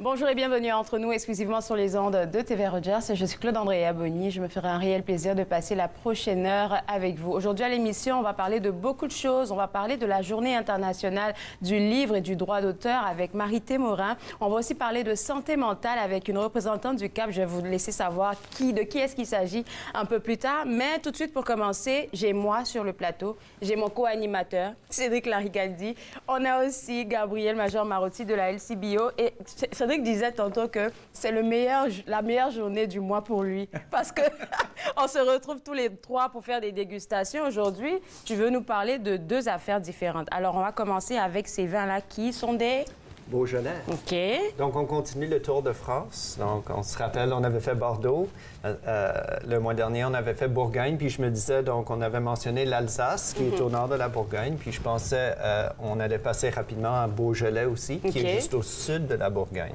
Bonjour et bienvenue entre nous exclusivement sur les ondes de TV Rogers. Je suis Claude Andrea Bonny. Je me ferai un réel plaisir de passer la prochaine heure avec vous. Aujourd'hui à l'émission, on va parler de beaucoup de choses. On va parler de la Journée internationale du livre et du droit d'auteur avec Marité Morin. On va aussi parler de santé mentale avec une représentante du CAP. Je vais vous laisser savoir de qui est-ce qu'il s'agit un peu plus tard. Mais tout de suite, pour commencer, j'ai moi sur le plateau. J'ai mon co-animateur, Cédric Laricaldi. On a aussi Gabriel Major-Marotti de la LCBO. Et Cédric disait tantôt que c'est la meilleure journée du mois pour lui. Parce que on se retrouve tous les trois pour faire des dégustations. Aujourd'hui, tu veux nous parler de deux affaires différentes. Alors, on va commencer avec ces vins-là qui sont des... Beaujolais. OK. Donc, on continue le tour de France. Donc, on se rappelle, on avait fait Bordeaux. Le mois dernier, on avait fait Bourgogne. Puis je me disais, donc, on avait mentionné l'Alsace, qui est au nord de la Bourgogne. Puis je pensais, on allait passer rapidement à Beaujolais aussi, qui est juste au sud de la Bourgogne.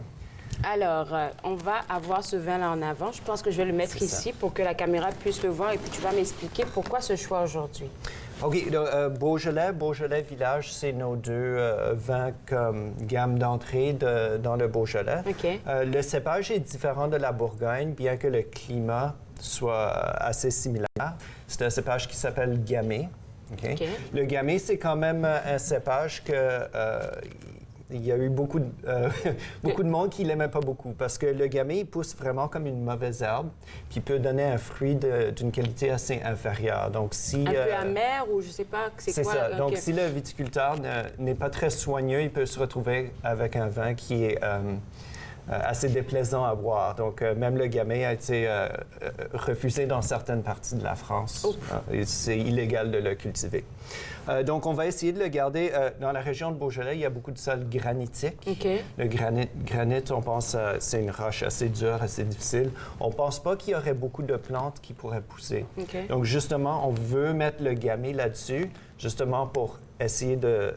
Alors, on va avoir ce vin-là en avant. Je pense que je vais le mettre ici pour que la caméra puisse le voir. Et puis, tu vas m'expliquer pourquoi ce choix aujourd'hui. OK. Donc, Beaujolais Village, c'est nos deux vins comme gamme d'entrée dans le Beaujolais. OK. Le cépage est différent de la Bourgogne, bien que le climat soit assez similaire. C'est un cépage qui s'appelle Gamay. Okay? OK. Le Gamay, c'est quand même un cépage que... il y a eu beaucoup de monde qui ne l'aimait pas beaucoup parce que le gamay pousse vraiment comme une mauvaise herbe puis peut donner un fruit d'une qualité assez inférieure. Donc, si, un peu amer ou je ne sais pas, c'est quoi? C'est ça. Donc, OK. si le viticulteur n'est pas très soigneux, il peut se retrouver avec un vin qui est assez déplaisant à boire. Donc, même le gamay a été refusé dans certaines parties de la France. C'est illégal de le cultiver. Donc, on va essayer de le garder. Dans la région de Beaujolais, il y a beaucoup de sols granitiques. OK. Le granit, on pense, c'est une roche assez dure, assez difficile. On ne pense pas qu'il y aurait beaucoup de plantes qui pourraient pousser. OK. Donc, justement, on veut mettre le gamay là-dessus, justement pour essayer de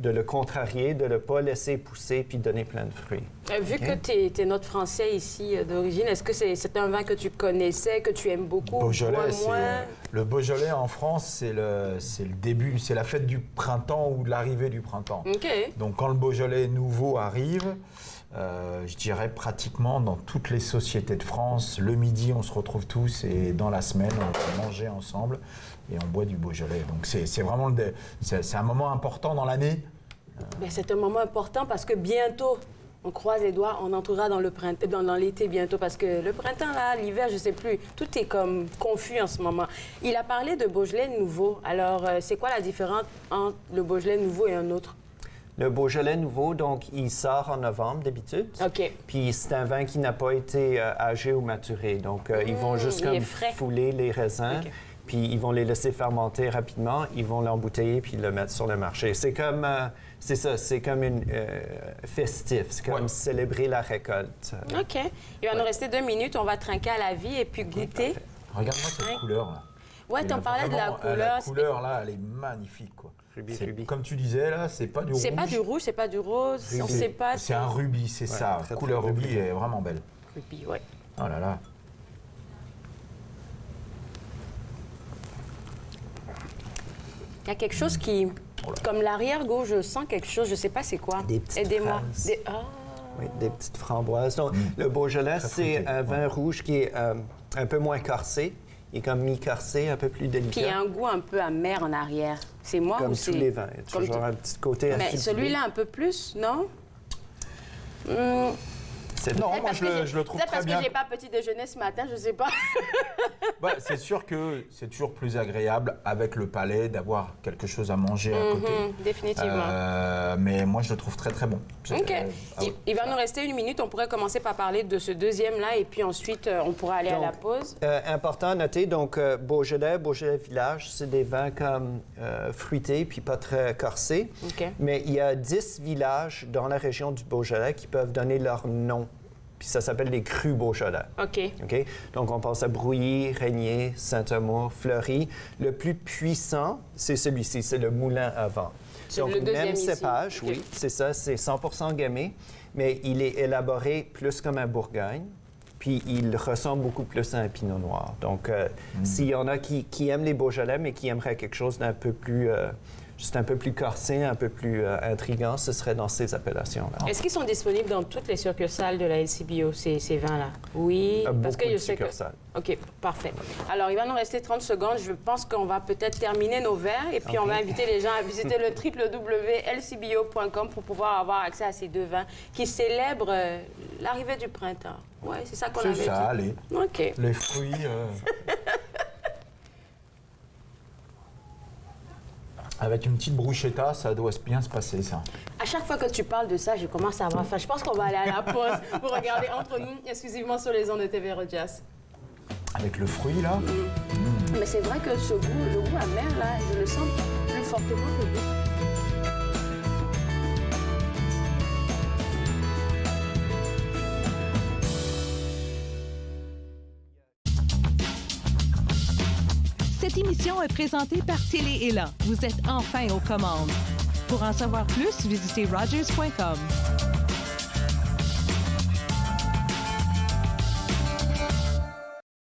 le contrarier, de ne le pas laisser pousser puis donner plein de fruits. Vu que tu es notre Français ici d'origine, est-ce que c'est un vin que tu connaissais, que tu aimes beaucoup? Beaujolais, moins? le Beaujolais en France, c'est le début, c'est la fête du printemps ou de l'arrivée du printemps. OK. Donc quand le Beaujolais nouveau arrive, je dirais pratiquement dans toutes les sociétés de France, le midi on se retrouve tous et dans la semaine on va manger ensemble et on boit du Beaujolais. Donc c'est vraiment c'est un moment important dans l'année. Ben, c'est un moment important parce que bientôt, on croise les doigts, on entrera dans le printemps, dans l'été bientôt, parce que le printemps, là, l'hiver, je sais plus, tout est comme confus en ce moment. Il a parlé de Beaujolais nouveau. Alors, c'est quoi la différence entre le Beaujolais nouveau et un autre? Le Beaujolais nouveau, donc, il sort en novembre d'habitude. OK. Puis c'est un vin qui n'a pas été âgé ou maturé. Donc, ils vont juste il est comme frais. fouler les raisins. OK. Puis ils vont les laisser fermenter rapidement, ils vont l'embouteiller puis le mettre sur le marché. C'est comme, c'est ça, c'est comme une festif, c'est comme célébrer la récolte. OK. Il va nous rester 2 minutes, on va trinquer à la vie et puis goûter. parfait. Regarde-moi cette couleur là. Ouais, t'en parlais de la couleur. La couleur là, elle est magnifique quoi. Rubis. Comme tu disais là, c'est pas du rouge. C'est pas du rouge, c'est pas du rose, on sait pas. C'est un rubis, c'est ça. très, La couleur très rubis rubis. est vraiment belle. Rubis, ouais. Oh là là. Il y a quelque chose qui, comme l'arrière-gauche, je sens quelque chose, je sais pas c'est quoi. Des petites Aidez-moi. fraises. Ah. Oui, des petites framboises. Donc, le Beaujolais, Très c'est fruité, un vin rouge qui est un peu moins corsé. Il est comme mi-corsé, un peu plus délicat. Puis il y a un goût un peu amer en arrière. C'est moi Comme ou tous c'est... les vins. Il y a Comme toujours un petit côté Mais acidulé. celui-là un peu plus, non? Non, moi je le trouve Peut-être très parce bien. que j'ai pas petit déjeuner ce matin, je sais pas. Bah, c'est sûr que c'est toujours plus agréable avec le palais d'avoir quelque chose à manger à côté. Définitivement. Mais moi je le trouve très très bon. OK. Ah oui. Il va nous rester 1 minute. On pourrait commencer par parler de ce deuxième-là et puis ensuite, on pourra aller à la pause. Important à noter, donc Beaujolais Village, c'est des vins comme fruités puis pas très corsés. OK. Mais il y a 10 villages dans la région du Beaujolais qui peuvent donner leur nom. Puis ça s'appelle les crus Beaujolais. OK. OK? Donc, on pense à Brouilly, Régnier, Saint-Amour, Fleury. Le plus puissant, c'est celui-ci, c'est le Moulin à Vent. C'est Donc, le deuxième même ici. cépage, OK. oui, c'est ça, c'est 100% gamay, mais il est élaboré plus comme un Bourgogne, puis il ressemble beaucoup plus à un Pinot Noir. Donc, s'il y en a qui aiment les Beaujolais, mais qui aimeraient quelque chose d'un peu plus juste un peu plus corsé, un peu plus intriguant, ce serait dans ces appellations-là. Est-ce qu'ils sont disponibles dans toutes les succursales de la LCBO, ces vins-là? Oui, parce que je sais que... OK, parfait. Alors, il va nous rester 30 secondes. Je pense qu'on va peut-être terminer nos verres et puis on va inviter les gens à visiter le www.lcbo.com pour pouvoir avoir accès à ces deux vins qui célèbrent l'arrivée du printemps. Oui, c'est ça qu'on avait dit. C'est ça, allez. OK. Les fruits... Avec une petite bruschetta, ça doit bien se passer, ça. À chaque fois que tu parles de ça, je commence à avoir faim. Je pense qu'on va aller à la pause pour regarder entre nous, exclusivement sur les ondes de TV Rogers. Avec le fruit, là. Mais c'est vrai que ce goût, le goût amer, là, je le sens plus fortement que le goût. Cette émission est présentée par Télé Élan. Vous êtes enfin aux commandes. Pour en savoir plus, visitez Rogers.com.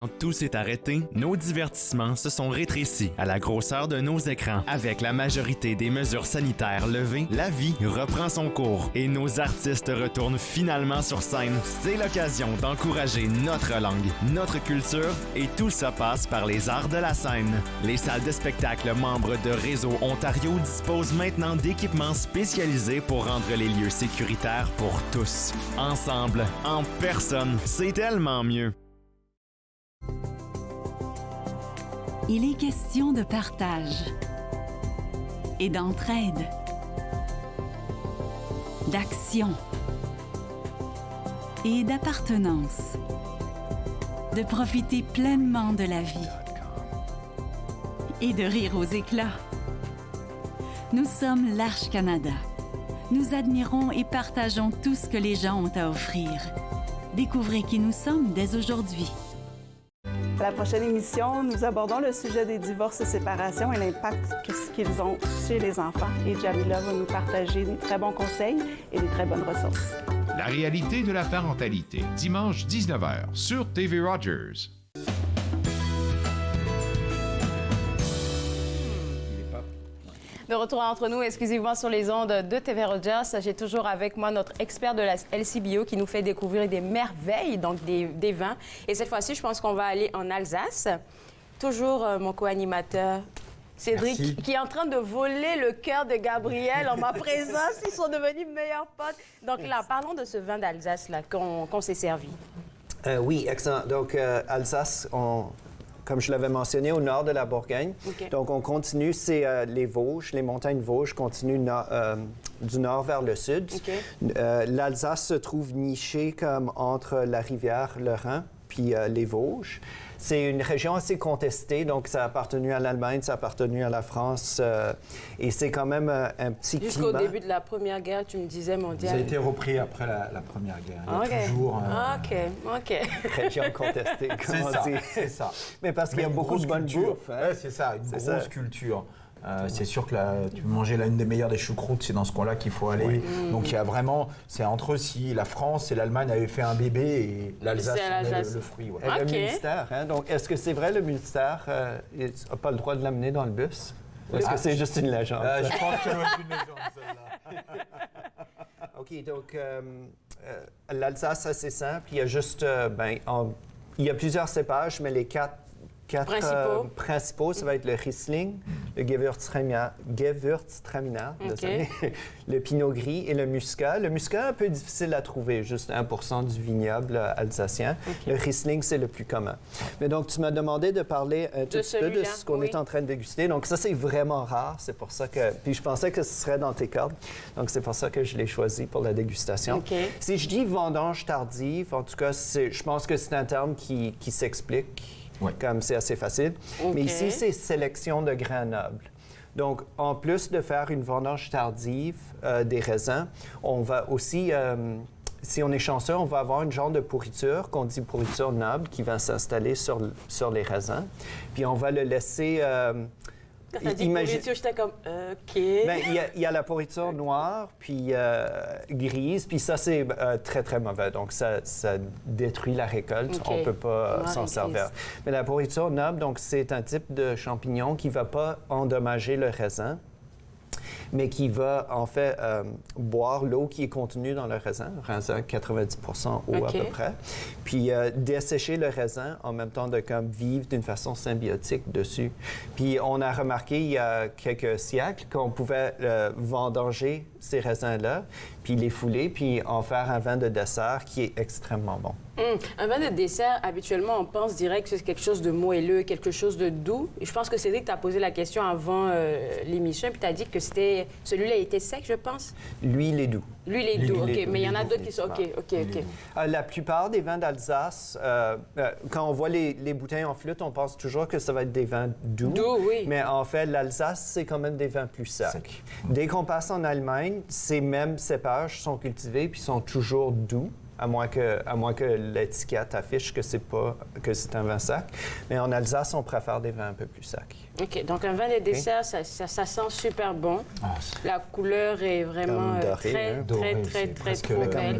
Quand tout s'est arrêté, nos divertissements se sont rétrécis à la grosseur de nos écrans. Avec la majorité des mesures sanitaires levées, la vie reprend son cours et nos artistes retournent finalement sur scène. C'est l'occasion d'encourager notre langue, notre culture et tout ça passe par les arts de la scène. Les salles de spectacle membres de Réseau Ontario disposent maintenant d'équipements spécialisés pour rendre les lieux sécuritaires pour tous. Ensemble, en personne, c'est tellement mieux. Il est question de partage et d'entraide, d'action et d'appartenance, de profiter pleinement de la vie et de rire aux éclats. Nous sommes l'Arche Canada. Nous admirons et partageons tout ce que les gens ont à offrir. Découvrez qui nous sommes dès aujourd'hui. À la prochaine émission, nous abordons le sujet des divorces et séparations et l'impact qu'ils ont chez les enfants. Et Jamila va nous partager des très bons conseils et des très bonnes ressources. La réalité de la parentalité, dimanche 19h sur TV Rogers. De retour entre nous, exclusivement sur les ondes de TV Rogers. J'ai toujours avec moi notre expert de la LCBO qui nous fait découvrir des merveilles, donc des vins. Et cette fois-ci, je pense qu'on va aller en Alsace. Toujours mon co-animateur Cédric, Merci. qui est en train de voler le cœur de Gabriel en ma présence. Ils sont devenus meilleurs potes. Donc là, parlons de ce vin d'Alsace là qu'on s'est servi. Oui, excellent. Donc, Alsace, comme je l'avais mentionné, au nord de la Bourgogne. OK. Donc, on continue, c'est les Vosges, les montagnes Vosges continuent du nord vers le sud. OK. L'Alsace se trouve nichée comme entre la rivière, le Rhin, puis les Vosges. C'est une région assez contestée, donc ça a appartenu à l'Allemagne, ça a appartenu à la France, et c'est quand même un petit Jusqu'au climat. début de la Première Guerre, tu me disais, Ça a mondial. été repris après la Première Guerre. Il y a OK. toujours... OK. Région contestée, comme C'est on ça, dit. c'est ça. Mais parce qu'il y a une beaucoup de grosse bonne culture. bouffe. Hein? Ouais, c'est ça, une C'est grosse ça. culture. C'est sûr que tu mangeais l'une des meilleures des choucroutes, c'est dans ce coin-là qu'il faut aller. Donc il y a vraiment, c'est entre si la France et l'Allemagne avaient fait un bébé et l'Alsace C'est en est l'Alsace. le fruit. Ouais. Et OK. le Munster, hein? Donc, est-ce que c'est vrai, le Munster n'a pas le droit de l'amener dans le bus? Ou est-ce que c'est juste une légende? ça? Je pense que c'est une légende, celle-là. OK, donc l'Alsace, c'est assez simple. Il y a juste, il y a plusieurs cépages, mais les quatre principaux, ça va être le Riesling, le Gewürztraminer, désolé, le Pinot Gris et le Muscat. Le Muscat est un peu difficile à trouver, juste 1% du vignoble alsacien. Le Riesling, c'est le plus commun. Mais donc, tu m'as demandé de parler un tout petit peu de ce qu'on est en train de déguster. Donc, ça, c'est vraiment rare. C'est pour ça que... Puis, je pensais que ce serait dans tes cordes. Donc, c'est pour ça que je l'ai choisi pour la dégustation. OK. Si je dis vendange tardive, en tout cas, je pense que c'est un terme qui s'explique. Ouais. Comme c'est assez facile. OK. Mais ici, c'est sélection de grains nobles. Donc, en plus de faire une vendange tardive des raisins, on va aussi, si on est chanceux, on va avoir une genre de pourriture, qu'on dit pourriture noble, qui va s'installer sur les raisins. Puis, on va le laisser... Quand t'as dit pourriture, j'étais comme, OK. Ben, il y a la pourriture noire, puis grise, puis ça, c'est très, très mauvais. Donc, ça détruit la récolte. OK. On ne peut pas Noire s'en et servir. grise. Mais la pourriture noble, donc, c'est un type de champignon qui ne va pas endommager le raisin. mais qui va en fait boire l'eau qui est contenue dans le raisin 90% eau à peu près, puis dessécher le raisin en même temps de comme vivre d'une façon symbiotique dessus. Puis on a remarqué il y a quelques siècles qu'on pouvait vendanger ces raisins-là, puis les fouler, puis en faire un vin de dessert qui est extrêmement bon. Un vin de dessert, habituellement, on pense direct que c'est quelque chose de moelleux, quelque chose de doux. Et je pense que Cédric t'a posé la question avant l'émission, puis t'as dit que celui-là était sec, je pense. Lui, il est doux. Lui, il est doux, OK. Mais il y en a d'autres qui sont... OK. La plupart des vins d'Alsace, quand on voit les bouteilles en flûte, on pense toujours que ça va être des vins doux. Doux, oui. Mais en fait, l'Alsace, c'est quand même des vins plus secs. Dès qu'on passe en Allemagne, ces mêmes cépages sont cultivés puis sont toujours doux. À moins que l'étiquette affiche que c'est un vin sec. Mais en Alsace, on préfère des vins un peu plus secs. OK. Donc, un vin de dessert, ça sent super bon. La couleur est vraiment très belle.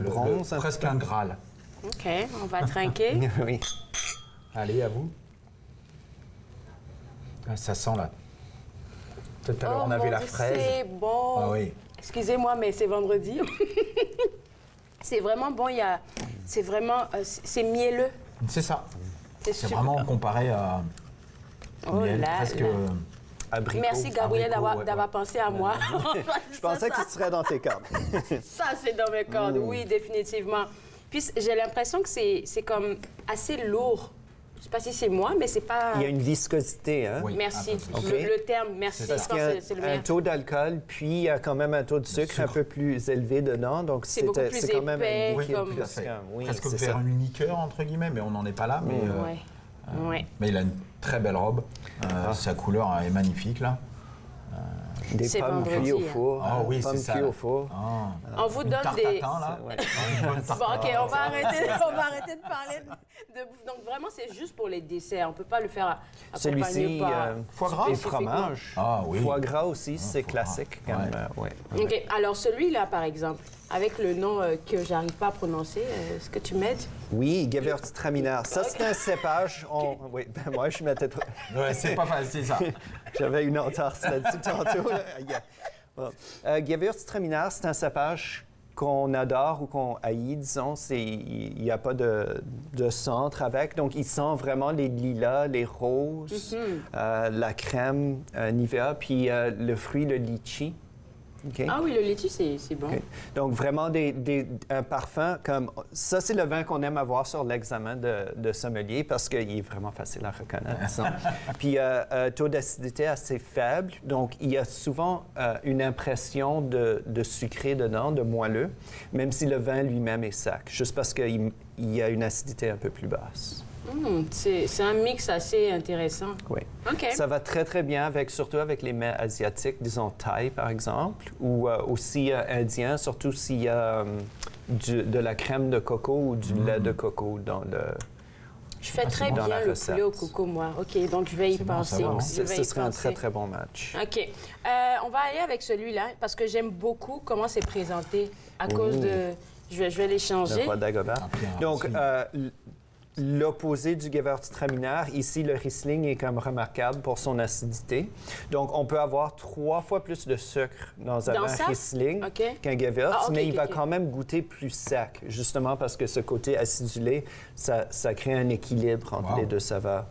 Bronze, presque un Graal. OK. On va trinquer. Oui. Allez, à vous. Ça sent là. Tout à l'heure, on avait la fraise. C'est bon. Ah oui. Excusez-moi, mais c'est vendredi. C'est vraiment bon, c'est vraiment, c'est mielleux. C'est ça. C'est vraiment comparé à miel, presque abricot. Merci Gabriel d'avoir pensé à moi. Je pensais que tu serais dans tes cordes. Ça, c'est dans mes cordes, oui, définitivement. Puis j'ai l'impression que c'est comme assez lourd. Je ne sais pas si c'est moi, mais c'est pas... Il y a une viscosité, hein? Oui. Merci. Le terme, merci. Parce qu'il y a un taux d'alcool, puis il y a quand même un taux de sucre un peu plus élevé dedans. Donc c'est beaucoup plus quand même épais, un liquide presque vers une liqueur, entre guillemets, mais on n'en est pas là. Mais il a une très belle robe. Sa couleur est magnifique, là. Des pommes cuites au four. Ah oui, c'est ça. Au four. On vous donne des... OK, on va arrêter de parler de bouffe. Donc vraiment, c'est juste pour les desserts. On ne peut pas le faire accompagner celui-ci, foie gras et fromage. Ah oui. Foie gras aussi, c'est classique. OK. Alors celui-là, par exemple, avec le nom que j'arrive pas à prononcer, est-ce que tu m'aides? Oui, Gewürztraminer. Ça, c'est un cépage. Oui, moi, je mettais trop... Ouais, c'est pas facile, ça. J'avais une entorse là-dessus tantôt. Gewürztraminer, c'est un cépage qu'on adore ou qu'on haït, disons. Il n'y a pas de centre avec. Donc, il sent vraiment les lilas, les roses, la crème Nivea, puis le fruit, le litchi. Okay. Ah oui, le litchi, c'est bon. Okay. Donc, vraiment, un parfum comme... Ça, c'est le vin qu'on aime avoir sur l'examen de sommelier parce qu'il est vraiment facile à reconnaître. Puis, taux d'acidité assez faible. Donc, il y a souvent une impression de sucré dedans, de moelleux, même si le vin lui-même est sec, juste parce qu'il y a une acidité un peu plus basse. C'est un mix assez intéressant. Oui. Okay. Ça va très, très bien, surtout avec les mets asiatiques, disons thaï, par exemple, ou aussi indien, surtout s'il y a de la crème de coco ou du lait de coco dans le... Je fais très bien le poulet au coco, moi. OK, donc je vais y penser. Ce serait un très, très bon match. OK. On va aller avec celui-là, parce que j'aime beaucoup comment c'est présenté à cause de... Je vais les changer. Le roi d'Agobert. Donc, l'opposé du Gewürztraminer, ici, le Riesling est comme remarquable pour son acidité. Donc, on peut avoir 3 fois plus de sucre dans un vin Riesling qu'un Gewürz, mais il va quand même goûter plus sec, justement parce que ce côté acidulé, ça crée un équilibre entre les deux saveurs.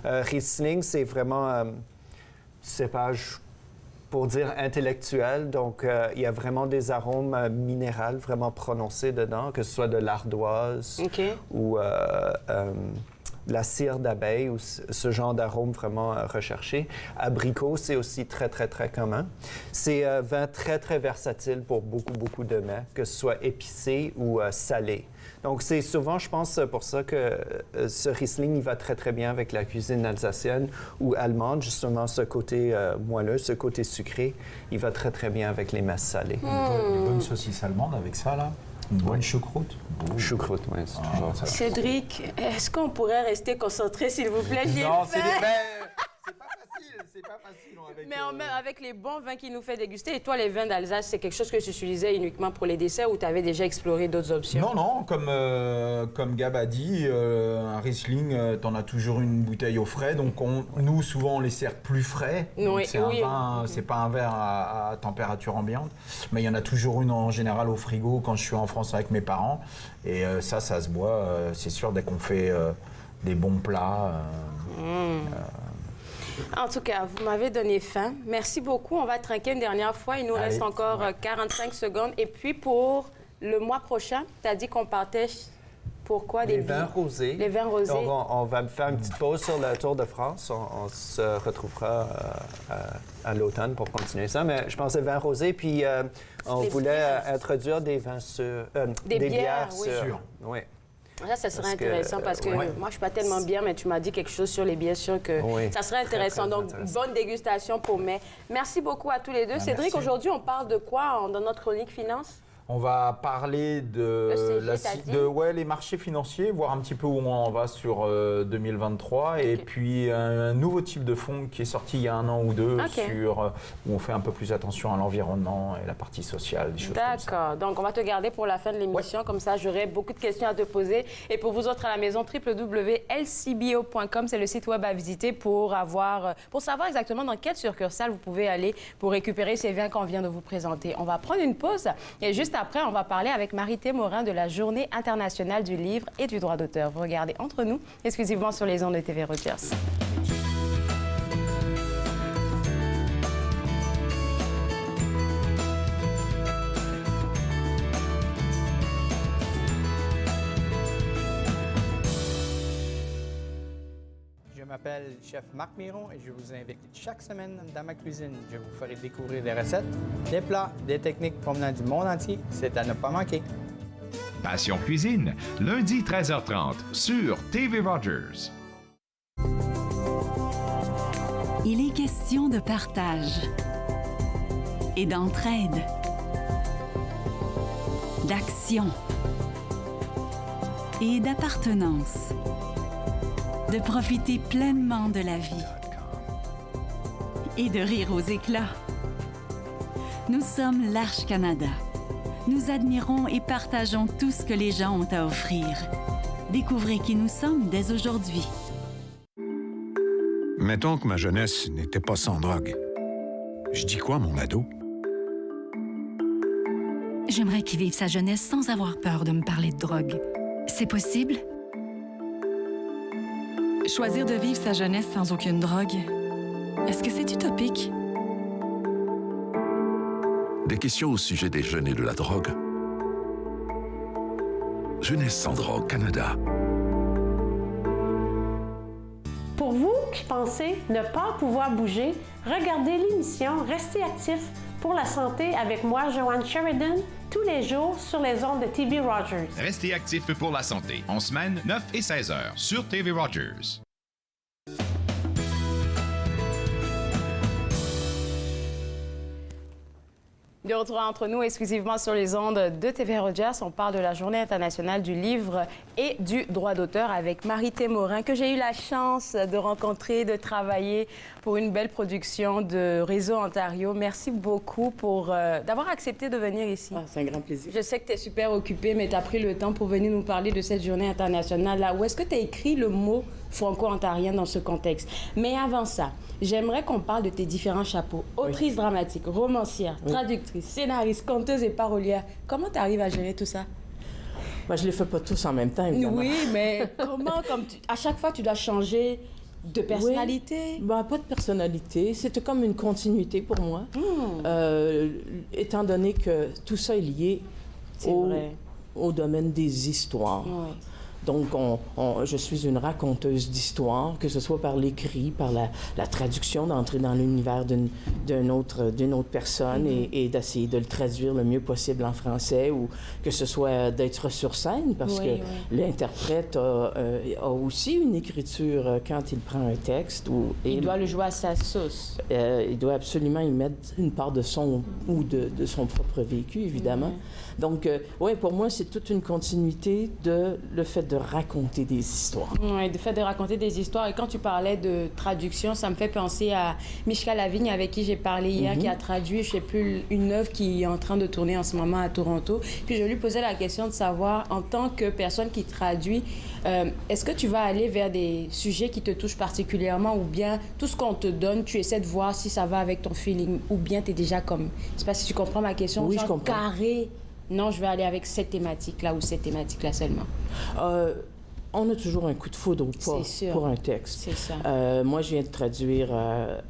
Riesling, c'est vraiment cépage, pour dire intellectuel, donc il y a vraiment des arômes minéraux vraiment prononcés dedans, que ce soit de l'ardoise ou la cire d'abeille ou ce genre d'arôme vraiment recherché. Abricot, c'est aussi très, très, très commun. C'est un vin très, très versatile pour beaucoup, beaucoup de mets, que ce soit épicé ou salé. Donc, c'est souvent, je pense, pour ça que ce Riesling, il va très, très bien avec la cuisine alsacienne ou allemande. Justement, ce côté moelleux, ce côté sucré, il va très, très bien avec les messes salées. Une bonne saucisse allemande avec ça, là. Une bonne choucroute. Choucroute, oui, c'est toujours ça. Cédric, est-ce qu'on pourrait rester concentré, s'il vous plaît? Non, c'est pas facile, c'est pas facile. Avec, Mais avec les bons vins qu'il nous fait déguster, et toi, les vins d'Alsace, c'est quelque chose que tu utilisais uniquement pour les desserts ou tu avais déjà exploré d'autres options? Non, comme Gab a dit, un Riesling, t'en as toujours une bouteille au frais. Donc nous, souvent, on les sert plus frais. Oui, C'est un vin, c'est pas un verre à température ambiante. Mais il y en a toujours une en général au frigo quand je suis en France avec mes parents. Et ça se boit, c'est sûr, dès qu'on fait des bons plats. En tout cas, vous m'avez donné faim. Merci beaucoup. On va trinquer une dernière fois. Il nous reste encore 45 secondes. Et puis, pour le mois prochain, tu as dit qu'on partait pour quoi? Les vins rosés. Les vins rosés. Donc, on va faire une petite pause sur le Tour de France. On se retrouvera à l'automne pour continuer ça. Mais je pensais vins rosés. Puis, on voulait introduire des vins sûrs. Des bières sûres. Oui. Ça serait intéressant parce que moi, je ne suis pas tellement bière, mais tu m'as dit quelque chose sur les bières sûres que ça serait intéressant. Donc, bonne dégustation pour mai. Merci beaucoup à tous les deux. Cédric, aujourd'hui, on parle de quoi dans notre chronique finance? On va parler les marchés financiers, voir un petit peu où on en va sur 2023. Et puis un nouveau type de fonds qui est sorti il y a 1 an ou 2 où on fait un peu plus attention à l'environnement et la partie sociale, des choses comme ça. D'accord. Donc, on va te garder pour la fin de l'émission. Comme ça, j'aurai beaucoup de questions à te poser. Et pour vous autres à la maison, www.lcbo.com, c'est le site web à visiter pour savoir exactement dans quelle succursale vous pouvez aller pour récupérer ces vins qu'on vient de vous présenter. On va prendre une pause et juste après, on va parler avec Marie-Thé Morin de la Journée internationale du livre et du droit d'auteur. Vous regardez Entre nous, exclusivement sur les ondes de TV Rogers. Je m'appelle Chef Marc Miron et je vous invite chaque semaine dans ma cuisine. Je vous ferai découvrir des recettes, des plats, des techniques provenant du monde entier. C'est à ne pas manquer. Passion Cuisine, lundi 13h30 sur TV Rogers. Il est question de partage et d'entraide, d'action et d'appartenance. De profiter pleinement de la vie et de rire aux éclats. Nous sommes l'Arche Canada. Nous admirons et partageons tout ce que les gens ont à offrir. Découvrez qui nous sommes dès aujourd'hui. Mettons que ma jeunesse n'était pas sans drogue. Je dis quoi, mon ado? J'aimerais qu'il vive sa jeunesse sans avoir peur de me parler de drogue. C'est possible? Choisir de vivre sa jeunesse sans aucune drogue, est-ce que c'est utopique? Des questions au sujet des jeunes et de la drogue. Jeunesse sans drogue Canada. Pour vous qui pensez ne pas pouvoir bouger, regardez l'émission Restez actif pour la santé avec moi, Joanne Sheridan, tous les jours sur les ondes de TV Rogers. Restez actifs pour la santé, en semaine 9 et 16 heures sur TV Rogers. De retour entre nous, exclusivement sur les ondes de TV Rogers, on parle de la Journée internationale du livre et du droit d'auteur avec Marie-Thé Morin, que j'ai eu la chance de rencontrer, de travailler pour une belle production de Réseau Ontario. Merci beaucoup d'avoir accepté de venir ici. C'est un grand plaisir. Je sais que tu es super occupée, mais tu as pris le temps pour venir nous parler de cette Journée internationale-là. Où est-ce que tu as écrit le mot franco-ontarien dans ce contexte? Mais avant ça, j'aimerais qu'on parle de tes différents chapeaux. Autrice dramatique, romancière, traductrice, scénariste, conteuse et parolière. Comment tu arrives à gérer tout ça? Je ne les fais pas tous en même temps, évidemment. Oui, mais comment? À chaque fois, tu dois changer de personnalité? Pas de personnalité. C'était comme une continuité pour moi. Étant donné que tout ça est lié au domaine des histoires. Oui. Donc, je suis une raconteuse d'histoires, que ce soit par l'écrit, par la traduction, d'entrer dans l'univers d'une autre personne et d'essayer de le traduire le mieux possible en français, ou que ce soit d'être sur scène, parce que l'interprète a aussi une écriture quand il prend un texte. Il doit le jouer à sa sauce. Il doit absolument y mettre une part de son ou de son propre vécu, évidemment. Donc, pour moi, c'est toute une continuité de le fait de de raconter des histoires. Oui, le fait de raconter des histoires. Et quand tu parlais de traduction, ça me fait penser à Mishka Lavigne, avec qui j'ai parlé hier, qui a traduit, je ne sais plus, une œuvre qui est en train de tourner en ce moment à Toronto. Puis je lui posais la question de savoir, en tant que personne qui traduit, est-ce que tu vas aller vers des sujets qui te touchent particulièrement, ou bien tout ce qu'on te donne, tu essaies de voir si ça va avec ton feeling, ou bien tu es déjà comme... Je ne sais pas si tu comprends ma question. Oui, je comprends. Carré. Non, je vais aller avec cette thématique-là ou cette thématique-là seulement. On a toujours un coup de foudre ou pas pour un texte. C'est ça. Moi, je viens de traduire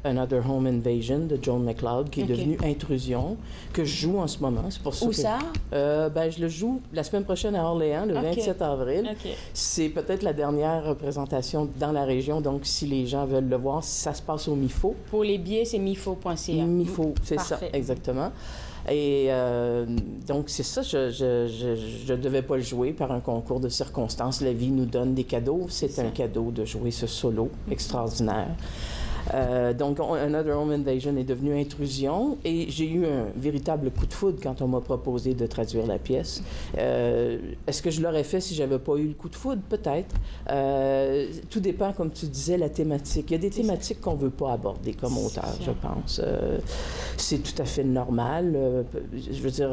Another Home Invasion de Joan MacLeod, qui est devenu Intrusion, que je joue en ce moment. C'est pour ça Où que, ça? Je le joue la semaine prochaine à Orléans, le 27 avril. C'est peut-être la dernière représentation dans la région, donc si les gens veulent le voir, ça se passe au MIFO. Pour les billets, c'est mifo.ca. MIFO, c'est ça, exactement. Et donc, c'est ça, je ne devais pas le jouer par un concours de circonstances. La vie nous donne des cadeaux. C'est un cadeau de jouer ce solo extraordinaire. Donc, Another Home Invasion est devenu Intrusion, et j'ai eu un véritable coup de foudre quand on m'a proposé de traduire la pièce. Est-ce que je l'aurais fait si j'avais pas eu le coup de foudre? Peut-être. Tout dépend, comme tu disais, la thématique. Il y a des thématiques qu'on veut pas aborder comme auteur, je pense. C'est tout à fait normal. Je veux dire,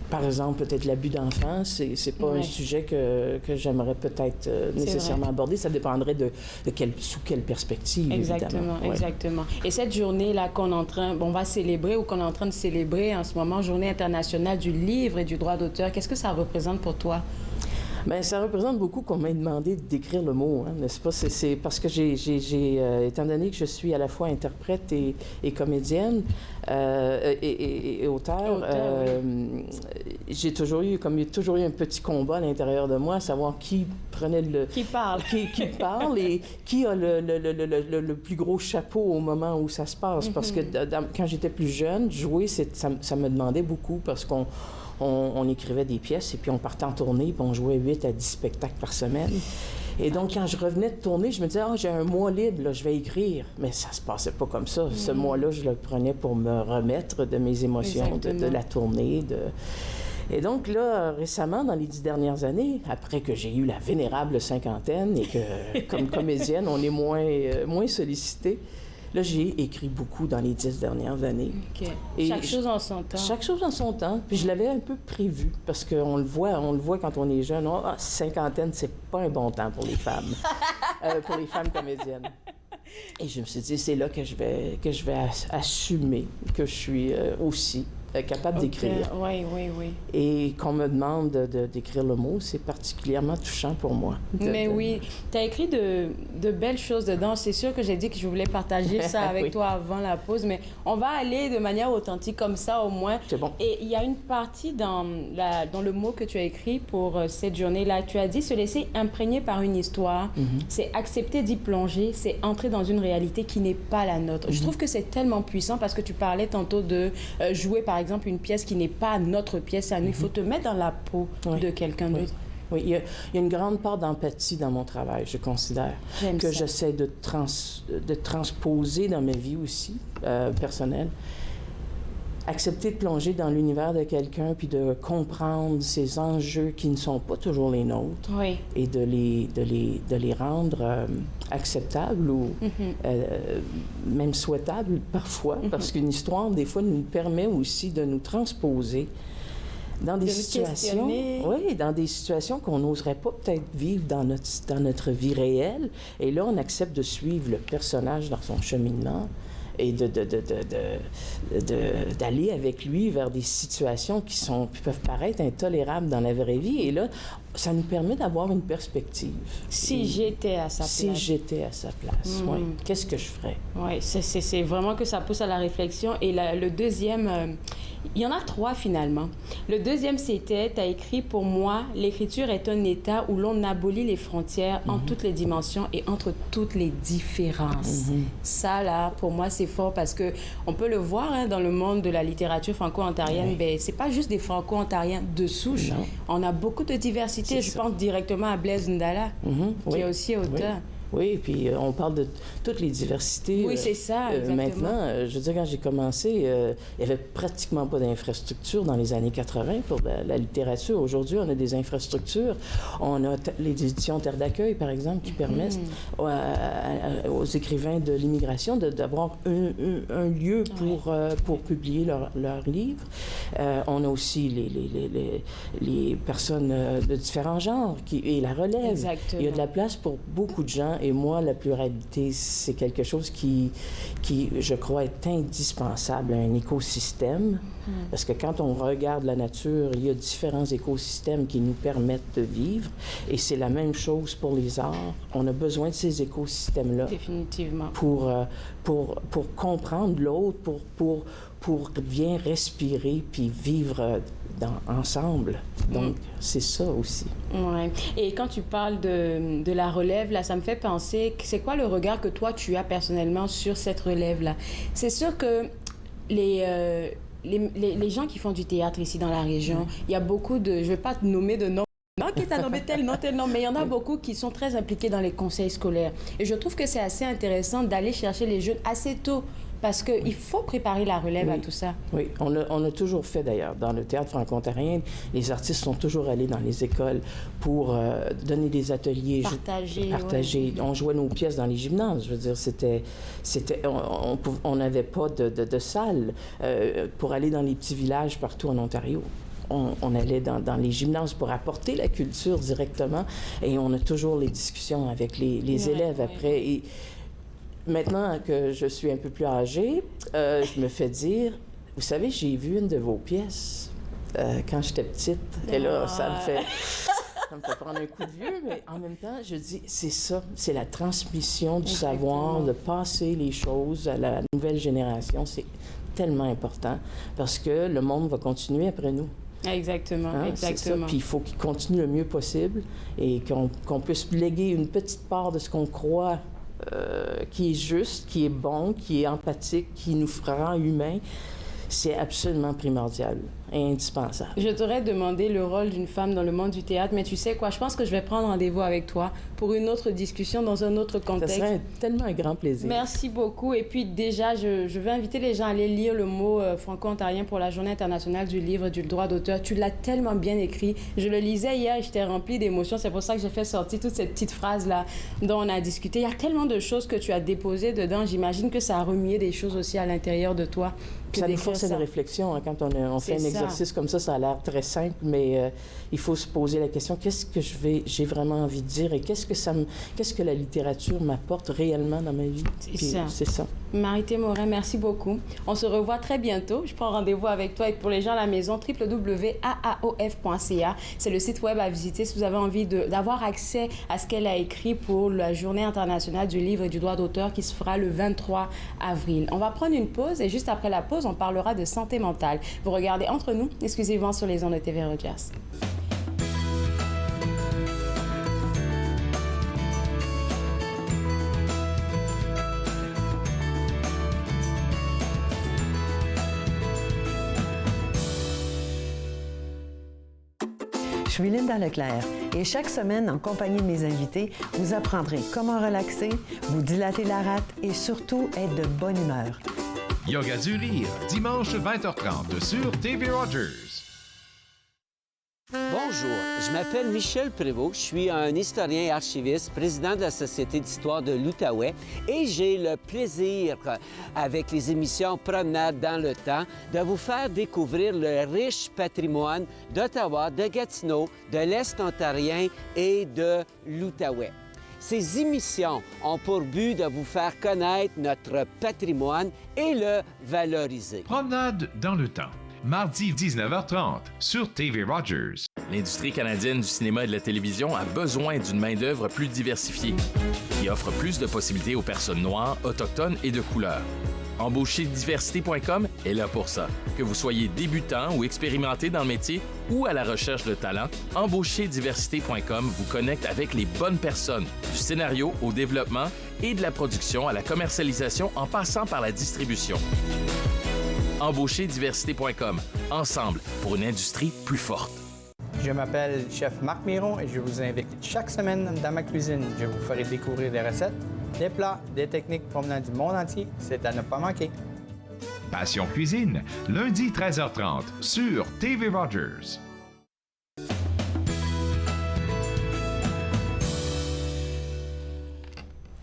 par exemple, peut-être l'abus d'enfants, c'est pas un sujet que j'aimerais peut-être nécessairement aborder. Ça dépendrait sous quelle perspective. Exactement, exactement. Et cette journée-là on va célébrer ou qu'on est en train de célébrer en ce moment, Journée internationale du livre et du droit d'auteur, qu'est-ce que ça représente pour toi? Bien, ça représente beaucoup qu'on m'ait demandé d'écrire le mot, n'est-ce pas? C'est parce que étant donné que je suis à la fois interprète et comédienne et auteur, j'ai toujours eu un petit combat à l'intérieur de moi, à savoir qui prenait qui parle et qui a le plus gros chapeau au moment où ça se passe. Parce que quand j'étais plus jeune, jouer, ça me demandait beaucoup, parce qu'on écrivait des pièces et puis on partait en tournée, puis on jouait 8 à 10 spectacles par semaine. Et donc, quand je revenais de tourner, je me disais, j'ai un mois libre, là, je vais écrire. Mais ça se passait pas comme ça. Ce mois-là, je le prenais pour me remettre de mes émotions, de la tournée. Et donc, là, récemment, dans les 10 dernières années, après que j'ai eu la vénérable cinquantaine et que, comme comédienne, on est moins sollicité, là, j'ai écrit beaucoup dans les 10 dernières années. Et chaque chose en son temps. Chaque chose en son temps. Puis je l'avais un peu prévu, parce qu'on le voit quand on est jeune. Cinquantaine, c'est pas un bon temps pour les femmes, pour les femmes comédiennes. Et je me suis dit, c'est là que je vais assumer que je suis aussi capable d'écrire. Oui. Et qu'on me demande d'écrire le mot, c'est particulièrement touchant pour moi. Mais oui, tu as écrit de belles choses dedans. C'est sûr que j'ai dit que je voulais partager ça avec toi avant la pause, mais on va aller de manière authentique comme ça au moins. C'est bon. Et il y a une partie dans le mot que tu as écrit pour cette journée-là. Tu as dit se laisser imprégner par une histoire, c'est accepter d'y plonger, c'est entrer dans une réalité qui n'est pas la nôtre. Je trouve que c'est tellement puissant, parce que tu parlais tantôt de jouer par exemple une pièce qui n'est pas notre pièce à nous. Il faut te mettre dans la peau de quelqu'un d'autre. Oui, il y a une grande part d'empathie dans mon travail, je considère, que j'essaie de transposer dans ma vie aussi, personnelle. Accepter de plonger dans l'univers de quelqu'un, puis de comprendre ces enjeux qui ne sont pas toujours les nôtres, et de les rendre acceptables ou même souhaitables parfois, parce qu'une histoire, des fois, nous permet aussi de nous transposer dans des situations, dans des situations qu'on n'oserait pas peut-être vivre dans notre vie réelle. Et là, on accepte de suivre le personnage dans son cheminement et d'aller avec lui vers des situations qui peuvent paraître intolérables dans la vraie vie. Et là, ça nous permet d'avoir une perspective. Si j'étais à sa place. Si j'étais à sa place, oui. Qu'est-ce que je ferais? Oui, c'est vraiment que ça pousse à la réflexion. Et le deuxième, il y en a 3 finalement. Le deuxième, c'était, tu as écrit, pour moi, l'écriture est un état où l'on abolit les frontières en toutes les dimensions et entre toutes les différences. Ça, là, pour moi, c'est fort, parce qu'on peut le voir dans le monde de la littérature franco-ontarienne. C'est pas juste des franco-ontariens de souche. On a beaucoup de diversité. Je pense directement à Blaise Ndala, qui est aussi auteur. Oui, puis on parle de toutes les diversités. Oui, c'est ça, exactement. Maintenant, je veux dire, quand j'ai commencé, il n'y avait pratiquement pas d'infrastructures dans les années 80 pour la littérature. Aujourd'hui, on a des infrastructures. On a les éditions Terre d'accueil, par exemple, qui permettent aux écrivains de l'immigration d'avoir un lieu pour publier leurs livres. On a aussi les personnes de différents genres et la relève. Exactement. Il y a de la place pour beaucoup de gens et moi, la pluralité, c'est quelque chose qui, je crois, est indispensable à un écosystème. Parce que quand on regarde la nature, il y a différents écosystèmes qui nous permettent de vivre et c'est la même chose pour les arts. On a besoin de ces écosystèmes-là. Définitivement. Pour comprendre l'autre, pour bien respirer puis vivre ensemble. Donc, c'est ça aussi. Ouais. Et quand tu parles de la relève, là, ça me fait penser, c'est quoi le regard que toi, tu as personnellement sur cette relève-là? C'est sûr que les gens qui font du théâtre ici dans la région, il y a beaucoup de... Je ne vais pas te nommer de nom. Non, qui t'a nommé tel nom, mais il y en a beaucoup qui sont très impliqués dans les conseils scolaires. Et je trouve que c'est assez intéressant d'aller chercher les jeunes assez tôt. Parce qu'il faut préparer la relève à tout ça. Oui, on a toujours fait d'ailleurs. Dans le théâtre franco-ontarien, les artistes sont toujours allés dans les écoles pour donner des ateliers. Partager. Ouais. On jouait nos pièces dans les gymnases. Je veux dire, on n'avait pas de salle pour aller dans les petits villages partout en Ontario. On allait dans les gymnases pour apporter la culture directement et on a toujours les discussions avec les élèves après. Et, maintenant que je suis un peu plus âgée, je me fais dire, vous savez, j'ai vu une de vos pièces quand j'étais petite. Et là, ça me fait prendre un coup de vieux, mais en même temps, je dis, c'est ça, c'est la transmission du savoir, de passer les choses à la nouvelle génération. C'est tellement important parce que le monde va continuer après nous. Exactement, exactement. Puis il faut qu'il continue le mieux possible et qu'on puisse léguer une petite part de ce qu'on croit qui est juste, qui est bon, qui est empathique, qui nous rend humains, c'est absolument primordial et indispensable. Je t'aurais demandé le rôle d'une femme dans le monde du théâtre, mais tu sais quoi, je pense que je vais prendre rendez-vous avec toi pour une autre discussion dans un autre contexte. Ça serait tellement un grand plaisir. Merci beaucoup. Et puis déjà, je vais inviter les gens à aller lire le mot franco-ontarien pour la Journée internationale du livre du droit d'auteur. Tu l'as tellement bien écrit. Je le lisais hier et j'étais remplie d'émotions. C'est pour ça que j'ai fait sortir toutes ces petites phrases-là dont on a discuté. Il y a tellement de choses que tu as déposées dedans. J'imagine que ça a remué des choses aussi à l'intérieur de toi. Ça nous force à une réflexion. Hein, quand on fait un exercice comme ça a l'air très simple, mais il faut se poser la question, qu'est-ce que j'ai vraiment envie de dire et qu'est-ce que la littérature m'apporte réellement dans ma vie? C'est ça. Marie-Thé Morin, merci beaucoup. On se revoit très bientôt. Je prends rendez-vous avec toi et pour les gens à la maison, www.aaof.ca. C'est le site web à visiter si vous avez envie d'avoir accès à ce qu'elle a écrit pour la Journée internationale du livre et du droit d'auteur qui se fera le 23 avril. On va prendre une pause et juste après la pause, on parlera de santé mentale. Vous regardez Entre nous, exclusivement sur les ondes de TV Rogers. Je suis Linda Leclerc et chaque semaine, en compagnie de mes invités, vous apprendrez comment relaxer, vous dilater la rate et surtout être de bonne humeur. Yoga du rire, dimanche 20h30 sur TV Rogers. Bonjour, je m'appelle Michel Prévost, je suis un historien et archiviste, président de la Société d'histoire de l'Outaouais et j'ai le plaisir, avec les émissions Promenade dans le temps, de vous faire découvrir le riche patrimoine d'Ottawa, de Gatineau, de l'Est ontarien et de l'Outaouais. Ces émissions ont pour but de vous faire connaître notre patrimoine et le valoriser. Promenade dans le temps. Mardi 19h30 sur TV Rogers. L'industrie canadienne du cinéma et de la télévision a besoin d'une main-d'œuvre plus diversifiée, qui offre plus de possibilités aux personnes noires, autochtones et de couleur. Embaucherdiversité.com est là pour ça. Que vous soyez débutant ou expérimenté dans le métier ou à la recherche de talent, Embaucherdiversité.com vous connecte avec les bonnes personnes, du scénario au développement et de la production à la commercialisation en passant par la distribution. Embaucherdiversité.com. Ensemble pour une industrie plus forte. Je m'appelle Chef Marc Miron et je vous invite chaque semaine dans ma cuisine. Je vous ferai découvrir des recettes, des plats, des techniques provenant du monde entier. C'est à ne pas manquer. Passion Cuisine, lundi 13h30 sur TV Rogers.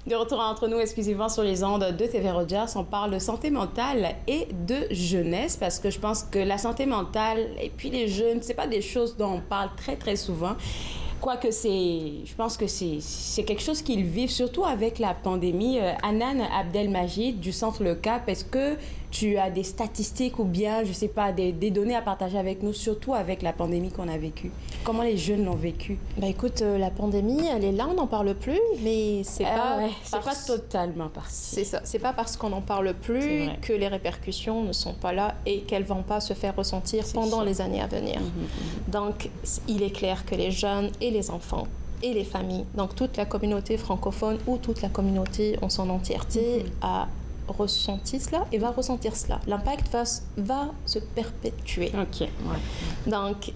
De retour entre nous exclusivement sur les ondes de TV Rogers, on parle de santé mentale et de jeunesse parce que je pense que la santé mentale et puis les jeunes, c'est pas des choses dont on parle très très souvent. Quoique je pense que c'est quelque chose qu'ils vivent, surtout avec la pandémie. Hanan Abdelmajid du Centre Le Cap, est-ce que tu as des statistiques ou bien, je sais pas, des données à partager avec nous, surtout avec la pandémie qu'on a vécue? Comment les jeunes l'ont vécue? Ben écoute, la pandémie, elle est là, on n'en parle plus, mais c'est pas... Ouais, c'est pas totalement parti. C'est ça, c'est pas parce qu'on n'en parle plus que les répercussions ne sont pas là et qu'elles vont pas se faire ressentir pendant les années à venir. Donc, il est clair que les jeunes et les enfants et les familles, donc toute la communauté francophone ou toute la communauté en son entièreté a ressenti cela et va ressentir cela. L'impact va se perpétuer. OK. Ouais. Donc,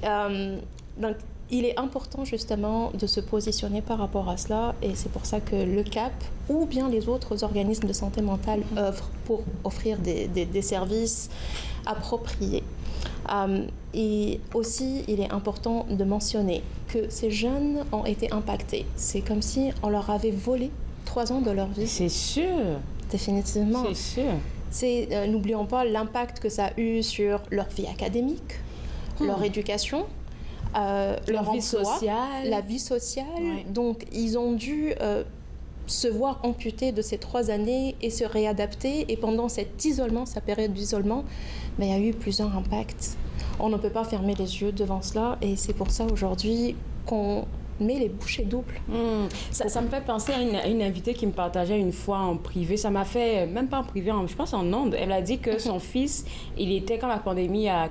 il est important justement de se positionner par rapport à cela et c'est pour ça que le CAP ou bien les autres organismes de santé mentale œuvrent pour offrir des services appropriés. Et aussi, il est important de mentionner que ces jeunes ont été impactés. C'est comme si on leur avait volé 3 ans de leur vie. C'est sûr. Définitivement. C'est sûr. N'oublions pas l'impact que ça a eu sur leur vie académique, leur éducation, leur vie sociale. La vie sociale. Ouais. Donc, ils ont dû se voir amputés de ces 3 années et se réadapter. Et pendant cet isolement, sa période d'isolement, il y a eu plusieurs impacts. On ne peut pas fermer les yeux devant cela. Et c'est pour ça aujourd'hui qu'on met les bouchées doubles. Ça me fait penser à une invitée qui me partageait une fois en privé. Ça m'a fait, même pas en privé, je pense en ondes. Elle a dit que son fils, il était, quand la pandémie a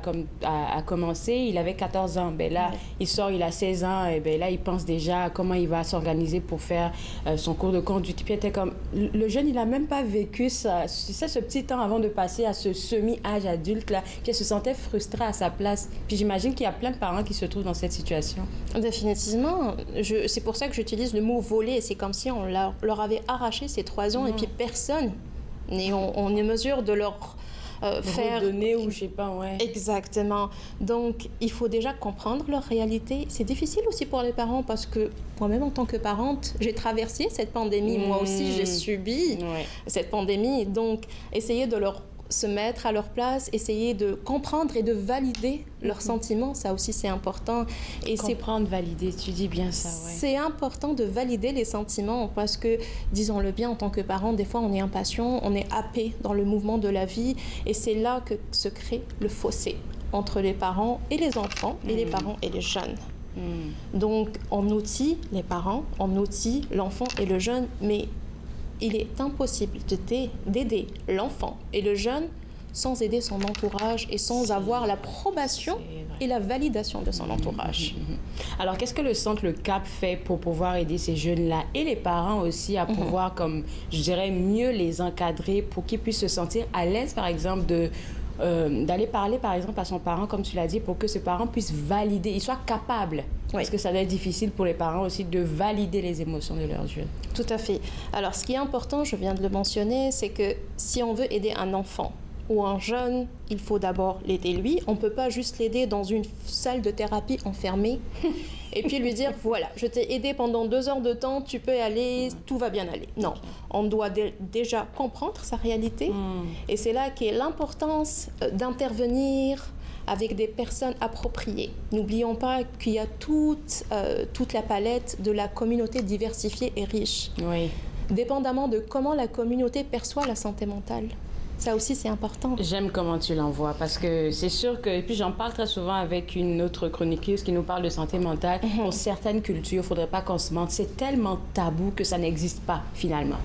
commencé, il avait 14 ans. Ben là, il sort, il a 16 ans. Et ben là, il pense déjà à comment il va s'organiser pour faire son cours de conduite. Puis était comme, le jeune, il a même pas vécu ça, ce petit temps avant de passer à ce semi-âge adulte-là. Puis il se sentait frustré à sa place. Puis j'imagine qu'il y a plein de parents qui se trouvent dans cette situation. Définitivement. C'est pour ça que j'utilise le mot voler. C'est comme si on leur avait arraché ces 3 ans et puis personne n'est en mesure de leur faire... redonner ou je sais pas, ouais. Exactement. Donc, il faut déjà comprendre leur réalité. C'est difficile aussi pour les parents parce que moi-même, en tant que parente, j'ai traversé cette pandémie. Moi aussi, j'ai subi cette pandémie. Donc, essayer de se mettre à leur place, essayer de comprendre et de valider leurs sentiments, ça aussi c'est important. Et comprendre, valider, tu dis bien ça, ouais. C'est important de valider les sentiments parce que, disons-le bien, en tant que parent, des fois on est impatient, on est happé dans le mouvement de la vie et c'est là que se crée le fossé entre les parents et les enfants et les parents et les jeunes. Donc on outille les parents, on outille l'enfant et le jeune, mais il est impossible d'aider l'enfant et le jeune sans aider son entourage et sans avoir l'approbation et la validation de son entourage. Alors, qu'est-ce que le Centre Le Cap fait pour pouvoir aider ces jeunes-là et les parents aussi à pouvoir, comme je dirais, mieux les encadrer pour qu'ils puissent se sentir à l'aise, par exemple, d'aller parler, par exemple, à son parent, comme tu l'as dit, pour que ses parents puissent valider, ils soient capables. Parce que ça doit être difficile pour les parents aussi de valider les émotions de leurs jeunes. Tout à fait. Alors, ce qui est important, je viens de le mentionner, c'est que si on veut aider un enfant ou un jeune, il faut d'abord l'aider lui. On ne peut pas juste l'aider dans une salle de thérapie enfermée et puis lui dire, voilà, je t'ai aidé pendant 2 heures de temps, tu peux aller, tout va bien aller. Non, on doit déjà comprendre sa réalité et c'est là qu'est l'importance d'intervenir avec des personnes appropriées. N'oublions pas qu'il y a toute la palette de la communauté diversifiée et riche. Oui. Dépendamment de comment la communauté perçoit la santé mentale. Ça aussi, c'est important. J'aime comment tu l'envoies parce que c'est sûr que... Et puis, j'en parle très souvent avec une autre chroniqueuse qui nous parle de santé mentale. Pour certaines cultures, il ne faudrait pas qu'on se mente. C'est tellement tabou que ça n'existe pas, finalement.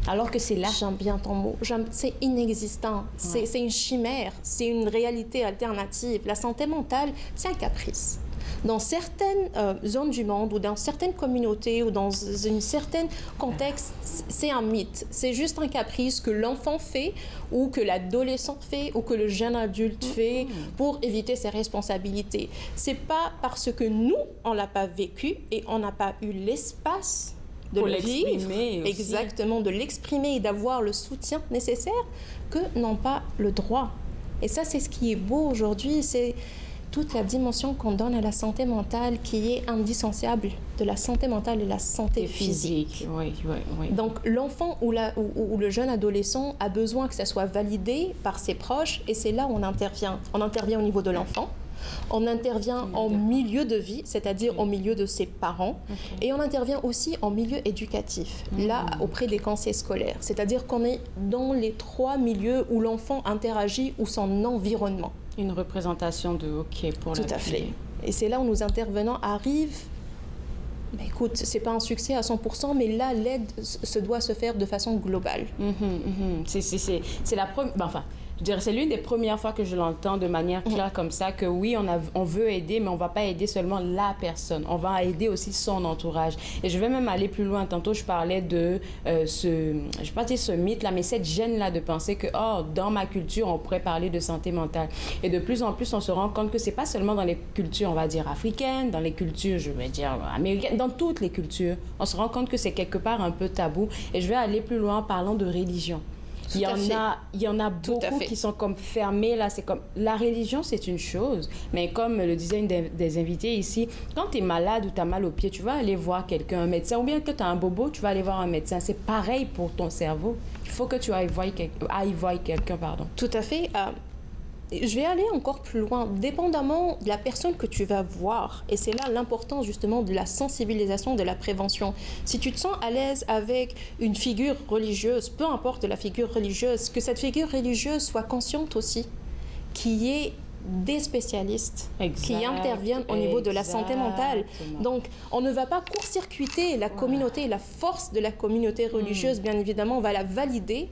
Alors que c'est là. J'aime bien ton mot. C'est inexistant. C'est une chimère. C'est une réalité alternative. La santé mentale, c'est un caprice. Dans certaines zones du monde ou dans certaines communautés ou dans un certain contexte, c'est un mythe. C'est juste un caprice que l'enfant fait ou que l'adolescent fait ou que le jeune adulte fait pour éviter ses responsabilités. C'est pas parce que nous, on l'a pas vécu et on n'a pas eu l'espace de pour le vivre, aussi. exactement, de l'exprimer et d'avoir le soutien nécessaire, que n'ont pas le droit. Et ça, c'est ce qui est beau aujourd'hui, c'est toute la dimension qu'on donne à la santé mentale qui est indissociable de la santé mentale et la santé physique. Oui. Donc, l'enfant ou le jeune adolescent a besoin que ça soit validé par ses proches et c'est là où on intervient. On intervient au niveau de l'enfant. On intervient en milieu de vie, c'est-à-dire au milieu de ses parents, et on intervient aussi en milieu éducatif, là, auprès des conseils scolaires. C'est-à-dire qu'on est dans les 3 milieux où l'enfant interagit ou son environnement. Une représentation de OK pour la vie. Tout à fait. Et c'est là où nos intervenants arrivent. Ben écoute, c'est pas un succès à 100%, mais là, l'aide se doit se faire de façon globale. C'est la première... Enfin, je dirais, c'est l'une des premières fois que je l'entends de manière claire comme ça, que oui, on veut aider, mais on va pas aider seulement la personne. On va aider aussi son entourage. Et je vais même aller plus loin. Tantôt, je parlais de je vais pas dire ce mythe-là, mais cette gêne-là de penser que, dans ma culture, on pourrait parler de santé mentale. Et de plus en plus, on se rend compte que c'est pas seulement dans les cultures, on va dire, africaines, dans les cultures, je vais dire, américaines, dans toutes les cultures. On se rend compte que c'est quelque part un peu tabou. Et je vais aller plus loin en parlant de religion. Il y en a beaucoup qui sont comme fermés, là. C'est comme, la religion, c'est une chose, mais comme le disait une des invités ici, quand tu es malade ou tu as mal au pied, tu vas aller voir quelqu'un, un médecin, ou bien que tu as un bobo, tu vas aller voir un médecin. C'est pareil pour ton cerveau. Il faut que tu ailles voir quelqu'un, pardon. Tout à fait. Je vais aller encore plus loin, dépendamment de la personne que tu vas voir. Et c'est là l'importance justement de la sensibilisation, de la prévention. Si tu te sens à l'aise avec une figure religieuse, peu importe la figure religieuse, que cette figure religieuse soit consciente aussi, qu'il y ait des spécialistes qui interviennent au niveau de la santé mentale. Donc, on ne va pas court-circuiter la communauté, la force de la communauté religieuse, bien évidemment, on va la valider.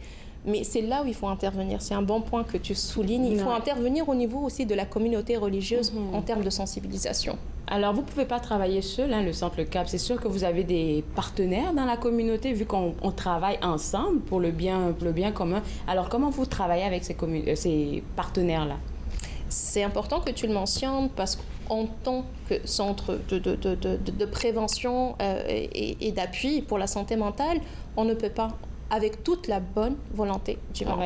Mais c'est là où il faut intervenir. C'est un bon point que tu soulignes. Il faut intervenir au niveau aussi de la communauté religieuse en termes de sensibilisation. Alors, vous ne pouvez pas travailler seul, le Centre Le Cap. C'est sûr que vous avez des partenaires dans la communauté, vu qu'on travaille ensemble pour le bien commun. Alors, comment vous travaillez avec ces partenaires-là? C'est important que tu le mentionnes parce qu'en tant que centre de prévention et d'appui pour la santé mentale, on ne peut pas, avec toute la bonne volonté du monde.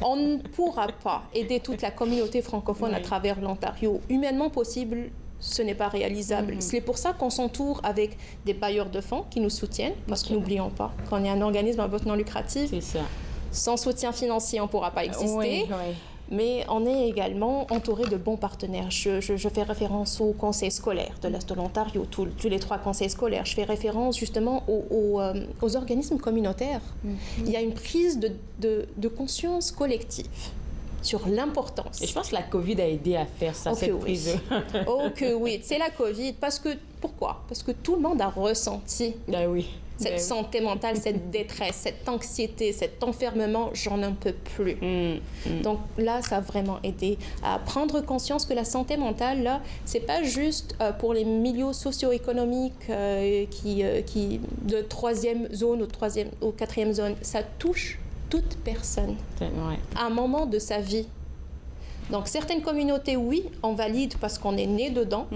On ne pourra pas aider toute la communauté francophone à travers l'Ontario. Humainement possible, ce n'est pas réalisable. C'est pour ça qu'on s'entoure avec des bailleurs de fonds qui nous soutiennent, parce que n'oublions pas qu'on est un organisme à but non lucratif. C'est ça. Sans soutien financier, on ne pourra pas exister. Mais on est également entouré de bons partenaires. Je fais référence au conseil scolaire de l'Est de l'Ontario, tous les 3 conseils scolaires. Je fais référence justement aux organismes communautaires. Il y a une prise de conscience collective sur l'importance. Et je pense que la COVID a aidé à faire ça, cette prise. Oh que oui, c'est la COVID. Pourquoi? Parce que tout le monde a ressenti cette santé mentale, cette détresse, cette anxiété, cet enfermement, j'en en peux plus. Donc là, ça a vraiment aidé à prendre conscience que la santé mentale, là, c'est pas juste pour les milieux socio-économiques qui de 3e zone ou 4e zone. Ça touche toute personne à un moment de sa vie. Donc, certaines communautés, oui, on valide parce qu'on est né dedans,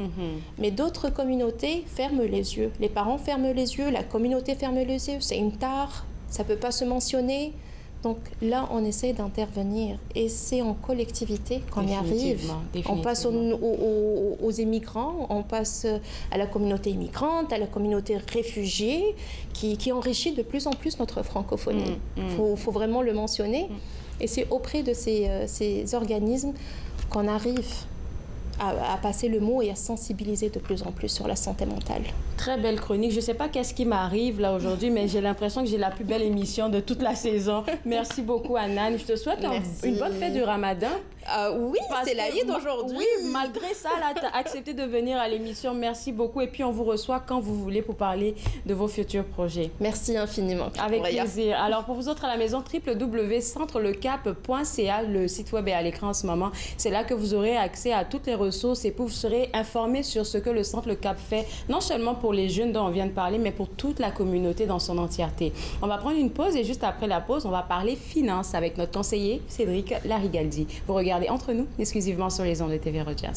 mais d'autres communautés ferment les yeux. Les parents ferment les yeux, la communauté ferme les yeux. C'est une tare, ça ne peut pas se mentionner. Donc là, on essaie d'intervenir et c'est en collectivité qu'on y arrive. On passe aux immigrants, on passe à la communauté immigrante, à la communauté réfugiée qui enrichit de plus en plus notre francophonie. Faut vraiment le mentionner. Et c'est auprès de ces organismes qu'on arrive à passer le mot et à sensibiliser de plus en plus sur la santé mentale. Très belle chronique. Je ne sais pas qu'est-ce qui m'arrive là aujourd'hui, mais j'ai l'impression que j'ai la plus belle émission de toute la saison. Merci beaucoup, Anan. Je te souhaite une bonne fête du Ramadan. Oui, Parce c'est la que vie d'aujourd'hui. Oui, malgré ça, tu as accepté de venir à l'émission. Merci beaucoup. Et puis, on vous reçoit quand vous voulez pour parler de vos futurs projets. Merci infiniment. Avec plaisir. Alors, pour vous autres à la maison, www.centrelecap.ca, le site web est à l'écran en ce moment. C'est là que vous aurez accès à toutes les ressources et vous serez informés sur ce que le Centre Le Cap fait, non seulement pour les jeunes dont on vient de parler, mais pour toute la communauté dans son entièreté. On va prendre une pause et juste après la pause, on va parler finance avec notre conseiller Cédric Larigaldi. Vous regardez Entre nous, exclusivement sur les ondes de TV Rogers.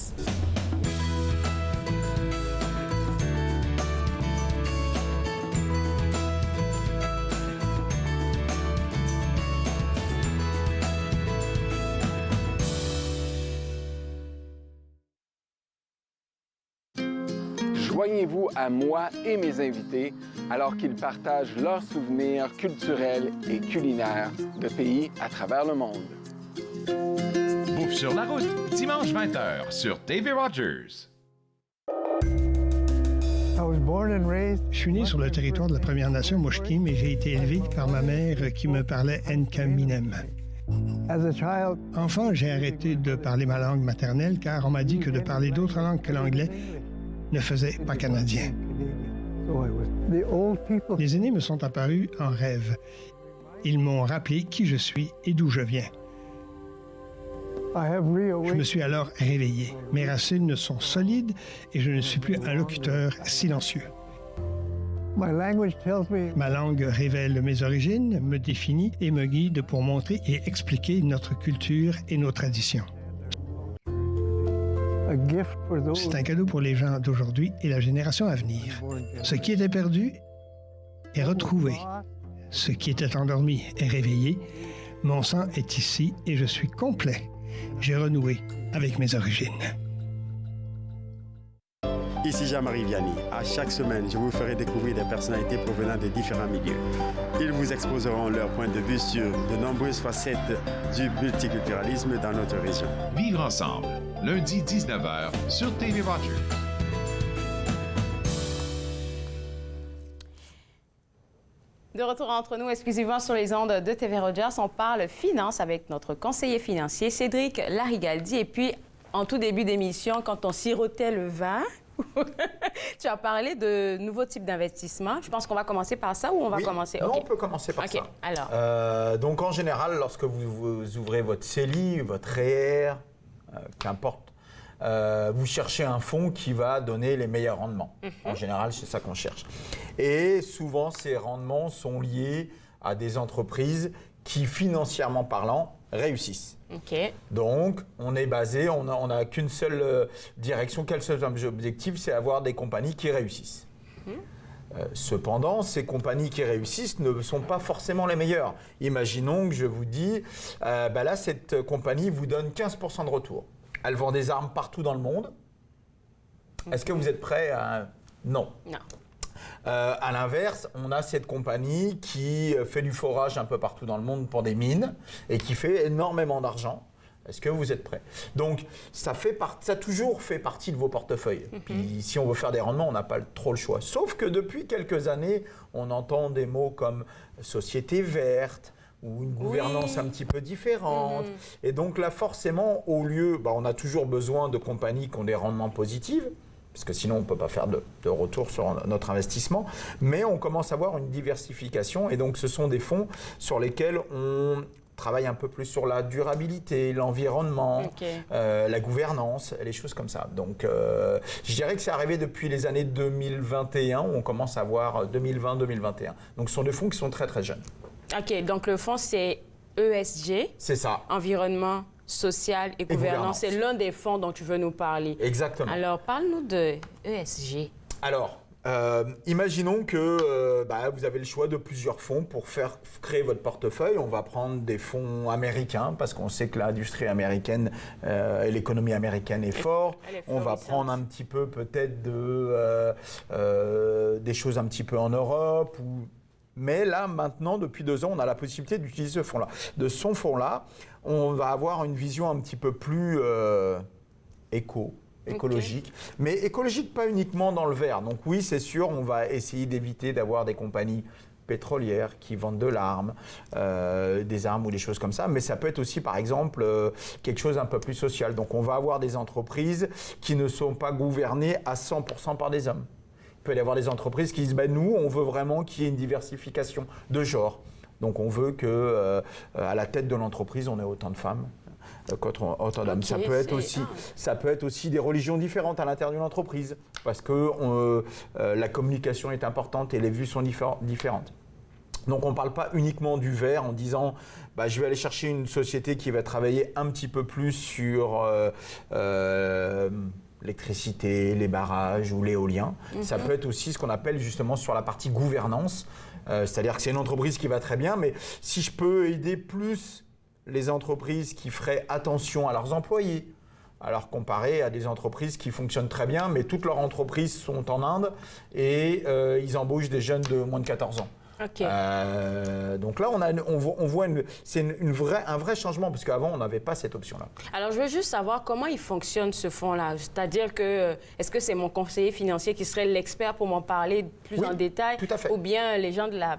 Joignez-vous à moi et mes invités alors qu'ils partagent leurs souvenirs culturels et culinaires de pays à travers le monde. Bouffe sur la route, dimanche 20h sur TV Rogers. Je suis né sur le territoire de la Première Nation Musqueam et j'ai été élevé par ma mère qui me parlait Nkaminem. Enfant, j'ai arrêté de parler ma langue maternelle car on m'a dit que de parler d'autres langues que l'anglais ne faisait pas canadien. Les aînés me sont apparus en rêve. Ils m'ont rappelé qui je suis et d'où je viens. Je me suis alors réveillé. Mes racines sont solides et je ne suis plus un locuteur silencieux. Ma langue révèle mes origines, me définit et me guide pour montrer et expliquer notre culture et nos traditions. C'est un cadeau pour les gens d'aujourd'hui et la génération à venir. Ce qui était perdu est retrouvé. Ce qui était endormi est réveillé. Mon sang est ici et je suis complet. J'ai renoué avec mes origines. Ici Jean-Marie Vianney. À chaque semaine, je vous ferai découvrir des personnalités provenant de différents milieux. Ils vous exposeront leur point de vue sur de nombreuses facettes du multiculturalisme dans notre région. Vivre ensemble, lundi 19h sur TV Rogers. De retour entre nous, exclusivement sur les ondes de TV Rogers, on parle finance avec notre conseiller financier Cédric Larigaldi. Et puis, en tout début d'émission, quand on sirotait le vin, tu as parlé de nouveaux types d'investissements. Je pense qu'on va commencer par ça ou on va commencer? Non, on peut commencer par ça. Alors. Donc, en général, lorsque vous ouvrez votre CELI, votre REER, qu'importe, vous cherchez un fonds qui va donner les meilleurs rendements. En général, c'est ça qu'on cherche. Et souvent, ces rendements sont liés à des entreprises qui, financièrement parlant, réussissent. Donc, on est basé, on n'a qu'une seule direction, quel seul objectif, c'est avoir des compagnies qui réussissent. Cependant, ces compagnies qui réussissent ne sont pas forcément les meilleures. Imaginons que je vous dis, là, cette compagnie vous donne 15% de retour. Elle vend des armes partout dans le monde. Est-ce que vous êtes prêts à... Non. Non. À l'inverse, on a cette compagnie qui fait du forage un peu partout dans le monde pour des mines et qui fait énormément d'argent. Est-ce que vous êtes prêts? Donc, ça a toujours fait partie de vos portefeuilles. Puis, si on veut faire des rendements, on n'a pas trop le choix. Sauf que depuis quelques années, on entend des mots comme société verte, ou une gouvernance un petit peu différente. Et donc là, forcément, au lieu, on a toujours besoin de compagnies qui ont des rendements positifs, parce que sinon, on ne peut pas faire de retour sur notre investissement. Mais on commence à avoir une diversification. Et donc, ce sont des fonds sur lesquels on travaille un peu plus sur la durabilité, l'environnement, la gouvernance, les choses comme ça. Donc, je dirais que c'est arrivé depuis les années 2021, où on commence à voir 2020-2021. Donc, ce sont des fonds qui sont très, très jeunes. OK, donc le fonds, c'est ESG. C'est ça. Environnement, social et gouvernance. C'est l'un des fonds dont tu veux nous parler. Exactement. Alors, parle-nous de ESG. Alors, imaginons que vous avez le choix de plusieurs fonds pour créer votre portefeuille. On va prendre des fonds américains parce qu'on sait que l'industrie américaine et l'économie américaine est forte. On va prendre un petit peu peut-être des choses un petit peu en Europe. Mais là, maintenant, depuis 2 ans, on a la possibilité d'utiliser ce fonds-là. De son fonds-là, on va avoir une vision un petit peu plus écologique. Mais écologique, pas uniquement dans le vert. Donc oui, c'est sûr, on va essayer d'éviter d'avoir des compagnies pétrolières qui vendent de l'arme, des armes ou des choses comme ça, mais ça peut être aussi par exemple quelque chose un peu plus social. Donc on va avoir des entreprises qui ne sont pas gouvernées à 100% par des hommes. Il peut y avoir des entreprises qui disent nous on veut vraiment qu'il y ait une diversification de genre. Donc on veut que à la tête de l'entreprise on ait autant de femmes. Autant d'hommes. Ça peut être aussi des religions différentes à l'intérieur d'une entreprise parce que la communication est importante et les vues sont différentes. Donc on ne parle pas uniquement du vert en disant je vais aller chercher une société qui va travailler un petit peu plus sur l'électricité, les barrages ou l'éolien. Ça peut être aussi ce qu'on appelle justement sur la partie gouvernance, c'est-à-dire que c'est une entreprise qui va très bien, mais si je peux aider plus les entreprises qui feraient attention à leurs employés, alors comparé à des entreprises qui fonctionnent très bien, mais toutes leurs entreprises sont en Inde et ils embauchent des jeunes de moins de 14 ans. Okay. Donc là, on voit un vrai changement, parce qu'avant, on n'avait pas cette option-là. Alors, je veux juste savoir comment il fonctionne, ce fonds-là. C'est-à-dire que, est-ce que c'est mon conseiller financier qui serait l'expert pour m'en parler plus en détail? Tout à fait. Ou bien les gens de la...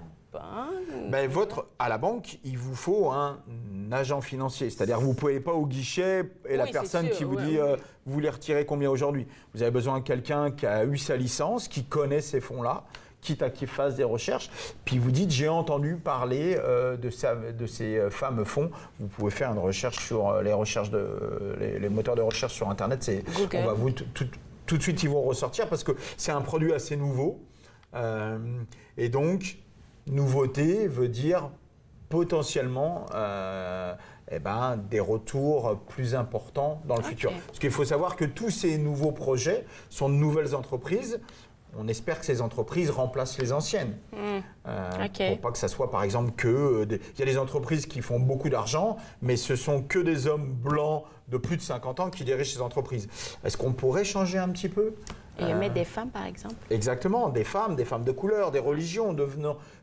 à la banque, il vous faut un agent financier. C'est-à-dire que vous ne pouvez pas au guichet et la personne qui vous dit vous voulez retirer combien aujourd'hui. Vous avez besoin de quelqu'un qui a eu sa licence, qui connaît ces fonds-là, quitte à qu'il fasse des recherches, puis vous dites j'ai entendu parler de ces fameux fonds. Vous pouvez faire une recherche sur les moteurs de recherche sur Internet. On va vous tout de suite ils vont ressortir parce que c'est un produit assez nouveau et donc nouveauté veut dire potentiellement des retours plus importants dans le futur. Parce qu'il faut savoir que tous ces nouveaux projets sont de nouvelles entreprises. On espère que ces entreprises remplacent les anciennes. Pour pas que ça soit, par exemple, il y a des entreprises qui font beaucoup d'argent, mais ce sont que des hommes blancs de plus de 50 ans qui dirigent ces entreprises. Est-ce qu'on pourrait changer un petit peu ? Et mettre des femmes, par exemple ? Exactement, des femmes de couleur, des religions,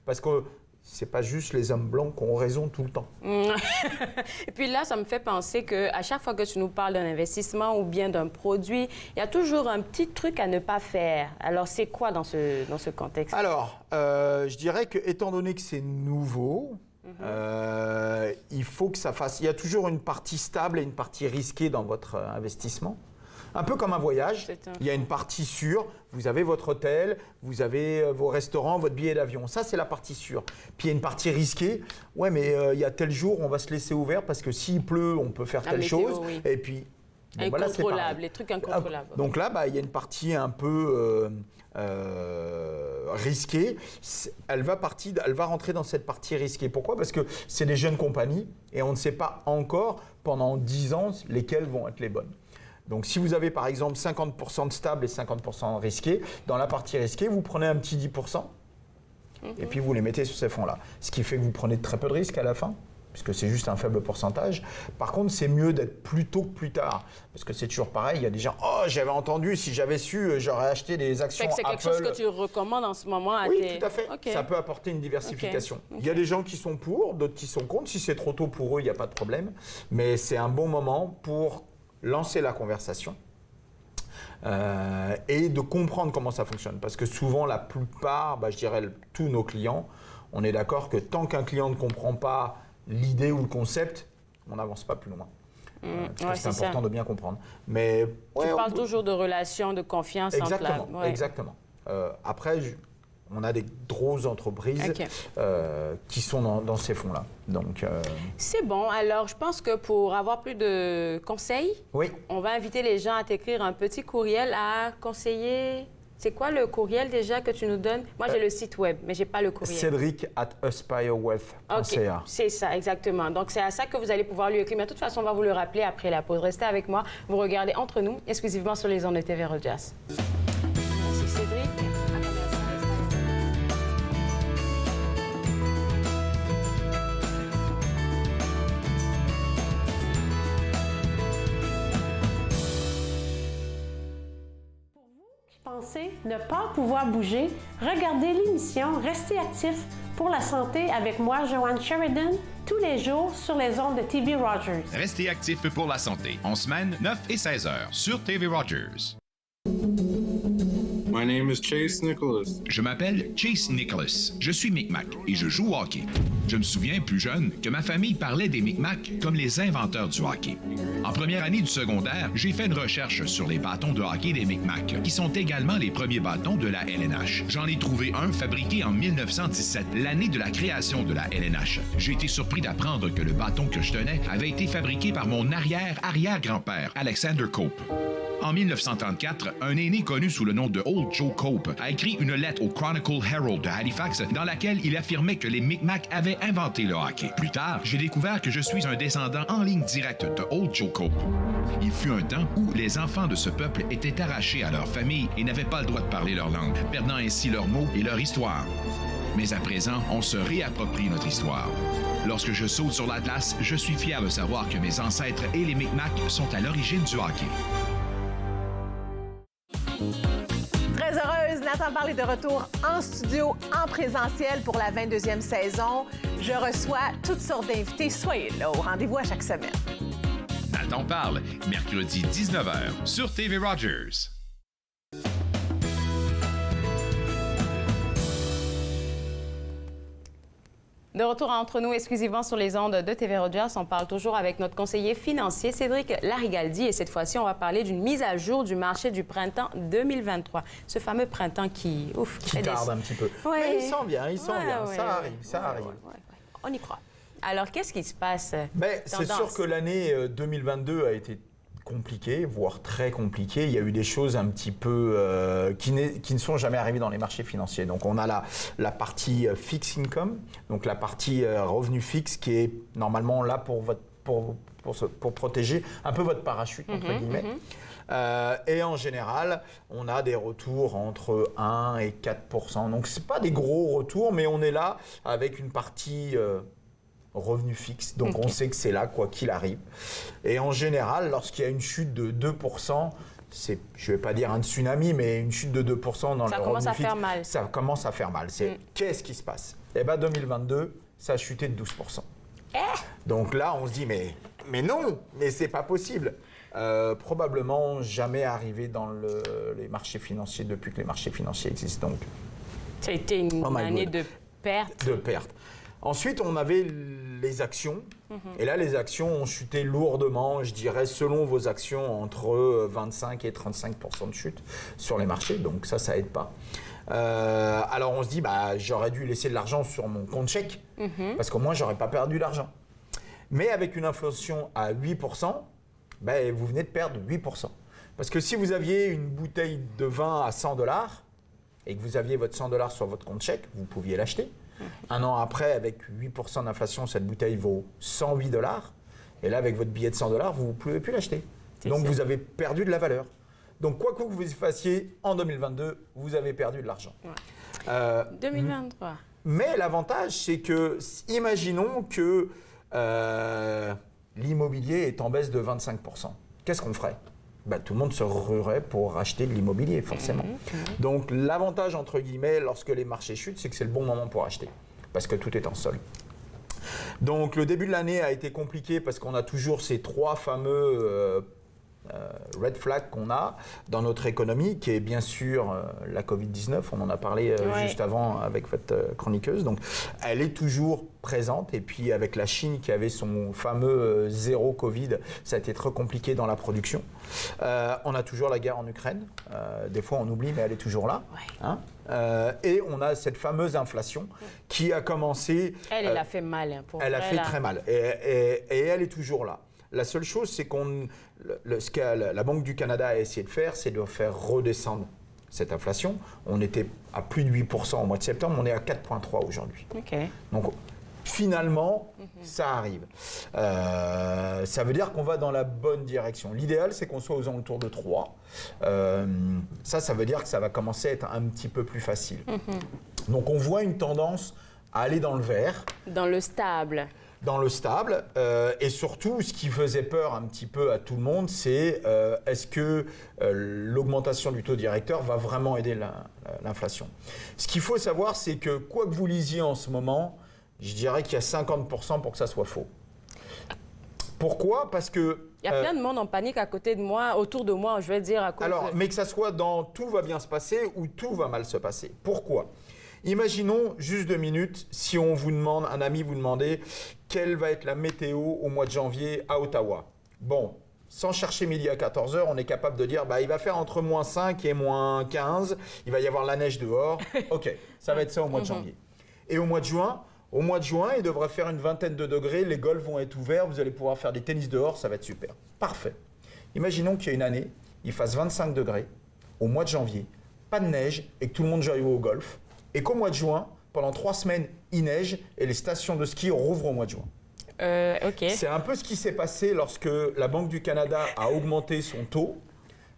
parce que c'est pas juste les hommes blancs qui ont raison tout le temps. Et puis là, ça me fait penser qu'à chaque fois que tu nous parles d'un investissement ou bien d'un produit, il y a toujours un petit truc à ne pas faire. Alors, c'est quoi dans ce contexte? Alors, je dirais que, étant donné que c'est nouveau, il faut que ça fasse... Il y a toujours une partie stable et une partie risquée dans votre investissement. Un peu comme un voyage, il y a une partie sûre, vous avez votre hôtel, vous avez vos restaurants, votre billet d'avion. Ça, c'est la partie sûre. Puis il y a une partie risquée. Ouais, mais il y a tel jour, on va se laisser ouvert parce que s'il pleut, on peut faire telle chose. Oui. Et puis, incontrôlable, les trucs incontrôlables. Donc là, il y a une partie un peu risquée. Elle va rentrer dans cette partie risquée. Pourquoi ? Parce que c'est des jeunes compagnies et on ne sait pas encore pendant 10 ans lesquelles vont être les bonnes. Donc, si vous avez, par exemple, 50% de stable et 50% risqué, dans la partie risquée, vous prenez un petit 10% et puis vous les mettez sur ces fonds-là. Ce qui fait que vous prenez très peu de risques à la fin, puisque c'est juste un faible pourcentage. Par contre, c'est mieux d'être plus tôt que plus tard, parce que c'est toujours pareil. Il y a des gens, j'avais entendu, si j'avais su, j'aurais acheté des actions Apple. C'est quelque chose que tu recommandes en ce moment à tout à fait. Okay. Ça peut apporter une diversification. Il y a des gens qui sont pour, d'autres qui sont contre. Si c'est trop tôt pour eux, il n'y a pas de problème. Mais c'est un bon moment pour lancer la conversation et de comprendre comment ça fonctionne. Parce que souvent, la plupart, je dirais tous nos clients, on est d'accord que tant qu'un client ne comprend pas l'idée ou le concept, on n'avance pas plus loin. C'est important de bien comprendre. Mais, tu parles toujours de relations, de confiance. Exactement. Après, on a des grosses entreprises qui sont dans ces fonds-là. Donc, c'est bon. Alors, je pense que pour avoir plus de conseils, on va inviter les gens à t'écrire un petit courriel à conseiller. C'est quoi le courriel déjà que tu nous donnes? Moi, j'ai le site web, mais je n'ai pas le courriel. Cédric@aspirewealth.ca. C'est ça, exactement. Donc, c'est à ça que vous allez pouvoir lui écrire. Mais de toute façon, on va vous le rappeler après la pause. Restez avec moi. Vous regardez Entre nous, exclusivement sur les ondes de TV Rogers. Merci, Cédric. Pensez ne pas pouvoir bouger, regardez l'émission Restez actif pour la santé avec moi, Joanne Sheridan, tous les jours sur les ondes de TV Rogers. Restez actif pour la santé, en semaine, 9 et 16 heures, sur TV Rogers. My name is Chase Nicholas. Je m'appelle Chase Nicholas. Je suis Micmac et je joue au hockey. Je me souviens, plus jeune, que ma famille parlait des Micmacs comme les inventeurs du hockey. En première année du secondaire, j'ai fait une recherche sur les bâtons de hockey des Micmacs, qui sont également les premiers bâtons de la LNH. J'en ai trouvé un fabriqué en 1917, l'année de la création de la LNH. J'ai été surpris d'apprendre que le bâton que je tenais avait été fabriqué par mon arrière-arrière-grand-père, Alexander Cope. En 1934, un aîné connu sous le nom de Old Joe Cope a écrit une lettre au Chronicle Herald de Halifax dans laquelle il affirmait que les Micmacs avaient inventé le hockey. Plus tard, j'ai découvert que je suis un descendant en ligne directe de Old Joe Cope. Il fut un temps où les enfants de ce peuple étaient arrachés à leur famille et n'avaient pas le droit de parler leur langue, perdant ainsi leurs mots et leur histoire. Mais à présent, on se réapproprie notre histoire. Lorsque je saute sur l'Atlas, je suis fier de savoir que mes ancêtres et les Micmacs sont à l'origine du hockey. Très heureuse, Nathan Parle est de retour en studio, en présentiel pour la 22e saison. Je reçois toutes sortes d'invités. Soyez là, au rendez-vous à chaque semaine. Nathan Parle, mercredi 19h sur TV Rogers. De retour entre nous exclusivement sur les ondes de TV Rogers, on parle toujours avec notre conseiller financier Cédric Larigaldi et cette fois-ci, on va parler d'une mise à jour du marché du printemps 2023. Ce fameux printemps qui tarde un petit peu. Ouais. Mais il s'en vient, ça arrive. On y croit. Alors, qu'est-ce qui se passe? C'est sûr que l'année 2022 a été compliqué, voire très compliqué. Il y a eu des choses un petit peu qui ne sont jamais arrivées dans les marchés financiers. Donc on a la partie fixed income, donc la partie revenu fixe qui est normalement là pour protéger un peu votre parachute, entre guillemets. Et en général, on a des retours entre 1 et 4%. Donc ce n'est pas des gros retours, mais on est là avec une partie revenu fixe, donc on sait que c'est là quoi qu'il arrive. Et en général, lorsqu'il y a une chute de 2%, c'est, je ne vais pas dire un tsunami, mais une chute de 2% dans le revenu fixe, ça commence à faire mal. Qu'est-ce qui se passe? Eh bien 2022, ça a chuté de 12%. Donc là, on se dit mais non, mais c'est pas possible. Probablement jamais arrivé dans les marchés financiers depuis que les marchés financiers existent. Donc ça a été une année de perte. Ensuite, on avait les actions. Et là, les actions ont chuté lourdement, je dirais, selon vos actions, entre 25 et 35% de chute sur les marchés. Donc ça aide pas. Alors on se dit, j'aurais dû laisser de l'argent sur mon compte chèque, parce qu'au moins, j'aurais pas perdu l'argent. Mais avec une inflation à 8%, vous venez de perdre 8%. Parce que si vous aviez une bouteille de vin à $100 et que vous aviez votre $100 sur votre compte chèque, vous pouviez l'acheter. Un an après, avec 8% d'inflation, cette bouteille vaut $108. Et là, avec votre billet de $100, vous ne pouvez plus l'acheter. Donc, vous avez perdu de la valeur. Donc, quoi que vous fassiez en 2022, vous avez perdu de l'argent. 2023. Mais l'avantage, c'est que, imaginons que l'immobilier est en baisse de 25%. Qu'est-ce qu'on ferait? Tout le monde se ruerait pour acheter de l'immobilier, forcément. Donc, l'avantage, entre guillemets, lorsque les marchés chutent, c'est que c'est le bon moment pour acheter, parce que tout est en solde. Donc, le début de l'année a été compliqué parce qu'on a toujours ces trois fameux red flags qu'on a dans notre économie, qui est bien sûr la Covid-19, on en a parlé juste avant avec votre chroniqueuse, donc elle est toujours présente, et puis avec la Chine qui avait son fameux zéro Covid, ça a été très compliqué dans la production. On a toujours la guerre en Ukraine, des fois on oublie mais elle est toujours là, et on a cette fameuse inflation qui a commencé... Elle a fait mal. Elle a fait très mal, et elle est toujours là. La seule chose, c'est ce que la Banque du Canada a essayé de faire, c'est de faire redescendre cette inflation. On était à plus de 8% au mois de septembre, on est à 4,3% aujourd'hui. Donc, finalement, ça arrive. Ça veut dire qu'on va dans la bonne direction. L'idéal, c'est qu'on soit aux alentours de 3. Ça veut dire que ça va commencer à être un petit peu plus facile. Donc, on voit une tendance à aller dans le vert. Dans le stable. Et surtout, ce qui faisait peur un petit peu à tout le monde, c'est est-ce que l'augmentation du taux directeur va vraiment aider l'inflation? Ce qu'il faut savoir, c'est que quoi que vous lisiez en ce moment, je dirais qu'il y a 50% pour que ça soit faux. Pourquoi? Parce que... Il y a plein de monde en panique à côté de moi, autour de moi, je vais dire à cause Alors, mais que ça soit dans tout va bien se passer ou tout va mal se passer. Pourquoi? Imaginons, juste 2 minutes, si on vous demande, un ami vous demandait quelle va être la météo au mois de janvier à Ottawa. Bon, sans chercher midi à 14h, on est capable de dire il va faire entre -5 et -15, il va y avoir la neige dehors. OK, ça va être ça au mois de janvier. Et au mois de juin, il devrait faire une vingtaine de degrés, les golfs vont être ouverts, vous allez pouvoir faire des tennis dehors, ça va être super. Parfait. Imaginons qu'il y a une année, il fasse 25 degrés au mois de janvier, pas de neige et que tout le monde joue au golf. Et qu'au mois de juin, pendant 3 semaines, il neige et les stations de ski rouvrent au mois de juin. OK. C'est un peu ce qui s'est passé lorsque la Banque du Canada a augmenté son taux.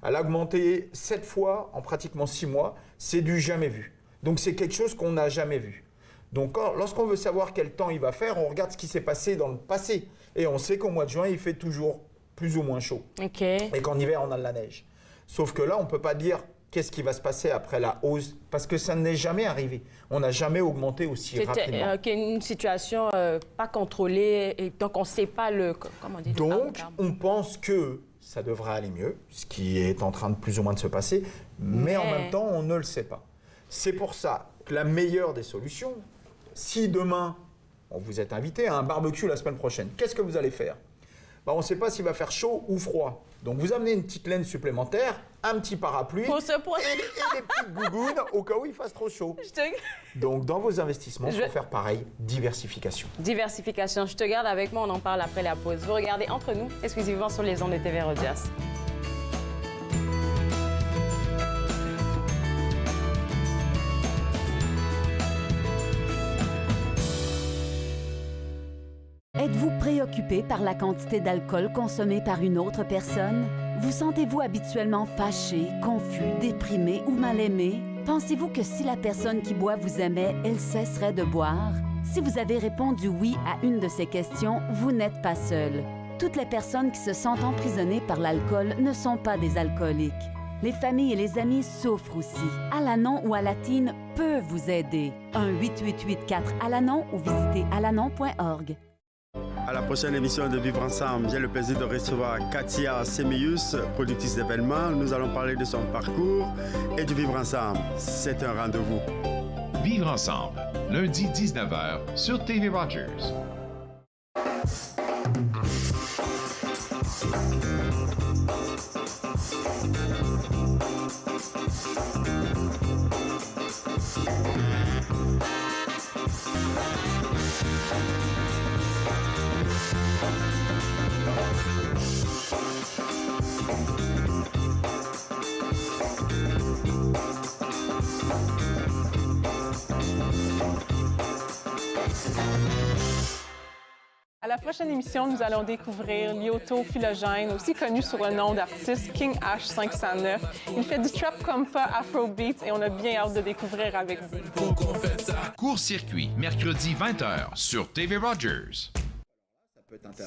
Elle a augmenté 7 fois en pratiquement 6 mois. C'est du jamais vu. Donc c'est quelque chose qu'on n'a jamais vu. Donc lorsqu'on veut savoir quel temps il va faire, on regarde ce qui s'est passé dans le passé. Et on sait qu'au mois de juin, il fait toujours plus ou moins chaud. OK. Et qu'en hiver, on a de la neige. Sauf que là, on ne peut pas dire qu'est-ce qui va se passer après la hausse, parce que ça n'est jamais arrivé. On n'a jamais augmenté aussi rapidement. C'était une situation pas contrôlée, et donc on ne sait pas le... Comment on dit? Donc, on pense que ça devrait aller mieux, ce qui est en train de plus ou moins de se passer, mais en même temps, on ne le sait pas. C'est pour ça que la meilleure des solutions, si demain, vous êtes invité à un barbecue la semaine prochaine, qu'est-ce que vous allez faire? On ne sait pas s'il va faire chaud ou froid. Donc, vous amenez une petite laine supplémentaire, un petit parapluie et des petites gougounes au cas où il fasse trop chaud. Donc, dans vos investissements, il faut faire pareil, diversification. Diversification. Je te garde avec moi, on en parle après la pause. Vous regardez Entre nous, exclusivement sur les ondes de TV Rogers. Êtes-vous préoccupé par la quantité d'alcool consommée par une autre personne? Vous sentez-vous habituellement fâché, confus, déprimé ou mal aimé? Pensez-vous que si la personne qui boit vous aimait, elle cesserait de boire? Si vous avez répondu oui à une de ces questions, vous n'êtes pas seul. Toutes les personnes qui se sentent emprisonnées par l'alcool ne sont pas des alcooliques. Les familles et les amis souffrent aussi. Alanon ou Alatine peut vous aider. 1-888-4-ALANON ou visitez alanon.org. À la prochaine émission de Vivre Ensemble, j'ai le plaisir de recevoir Katia Semius, productrice d'événements. Nous allons parler de son parcours et du Vivre Ensemble. C'est un rendez-vous. Vivre Ensemble, lundi 19h sur TV Rogers. À la prochaine émission, nous allons découvrir Lyoto Philogène, aussi connu sous le nom d'artiste King Ash 509. Il fait du trap compa afrobeat et on a bien hâte de découvrir avec vous. Court-circuit, mercredi 20h sur TV Rogers.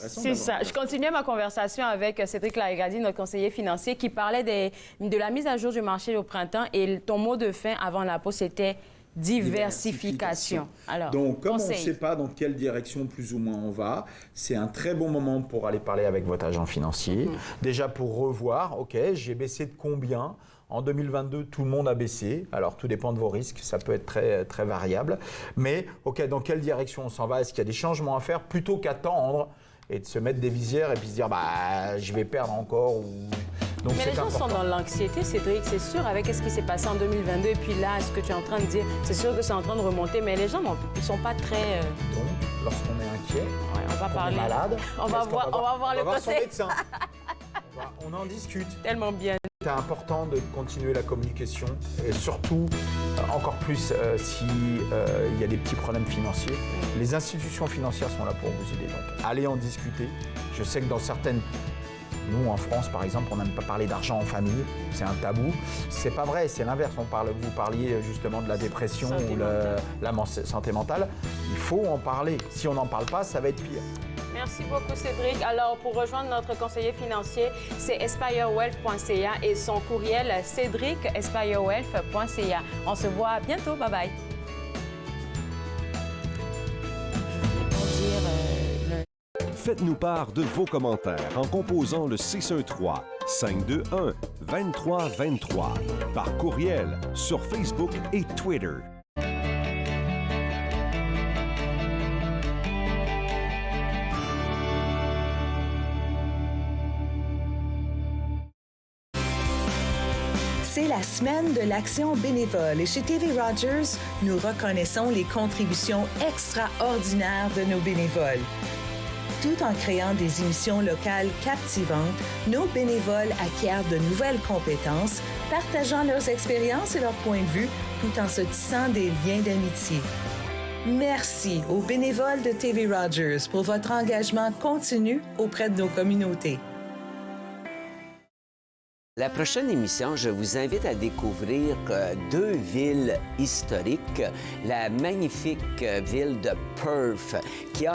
C'est ça. Je continuais ma conversation avec Cédric Laregadi, notre conseiller financier, qui parlait de la mise à jour du marché au printemps. Et ton mot de fin avant la pause, c'était diversification. Alors, donc, comme on ne sait pas dans quelle direction plus ou moins on va, c'est un très bon moment pour aller parler avec votre agent financier. Déjà pour revoir, OK, j'ai baissé de combien? En 2022, tout le monde a baissé. Alors, tout dépend de vos risques. Ça peut être très, très variable. Mais, OK, dans quelle direction on s'en va? Est-ce qu'il y a des changements à faire plutôt qu'attendre et de se mettre des visières et puis se dire, je vais perdre encore ou... Donc, mais les gens sont dans l'anxiété, Cédric, c'est sûr, avec ce qui s'est passé en 2022. Et puis là, ce que tu es en train de dire, c'est sûr que c'est en train de remonter. Mais les gens, ils ne sont pas très... Donc, lorsqu'on est inquiet, on va parler. Est malade, on va voir le côté. Son médecin. On en discute. Tellement bien. C'est important de continuer la communication et surtout, encore plus s'il y a des petits problèmes financiers. Les institutions financières sont là pour vous aider. Donc, allez en discuter. Je sais que dans certaines... Nous, en France, par exemple, on n'aime pas parler d'argent en famille. C'est un tabou. C'est pas vrai, c'est l'inverse. Vous parliez justement de la dépression ou la santé mentale. Il faut en parler. Si on n'en parle pas, ça va être pire. Merci beaucoup, Cédric. Alors, pour rejoindre notre conseiller financier, c'est aspirewealth.ca et son courriel, cédric@aspirewealth.ca. On se voit bientôt. Bye-bye. Faites-nous part de vos commentaires en composant le 613-521-2323 par courriel sur Facebook et Twitter. C'est la semaine de l'action bénévole et chez TV Rogers, nous reconnaissons les contributions extraordinaires de nos bénévoles. Tout en créant des émissions locales captivantes, nos bénévoles acquièrent de nouvelles compétences, partageant leurs expériences et leurs points de vue, tout en se tissant des liens d'amitié. Merci aux bénévoles de TV Rogers pour votre engagement continu auprès de nos communautés. La prochaine émission, je vous invite à découvrir deux villes historiques. La magnifique ville de Perth, qui a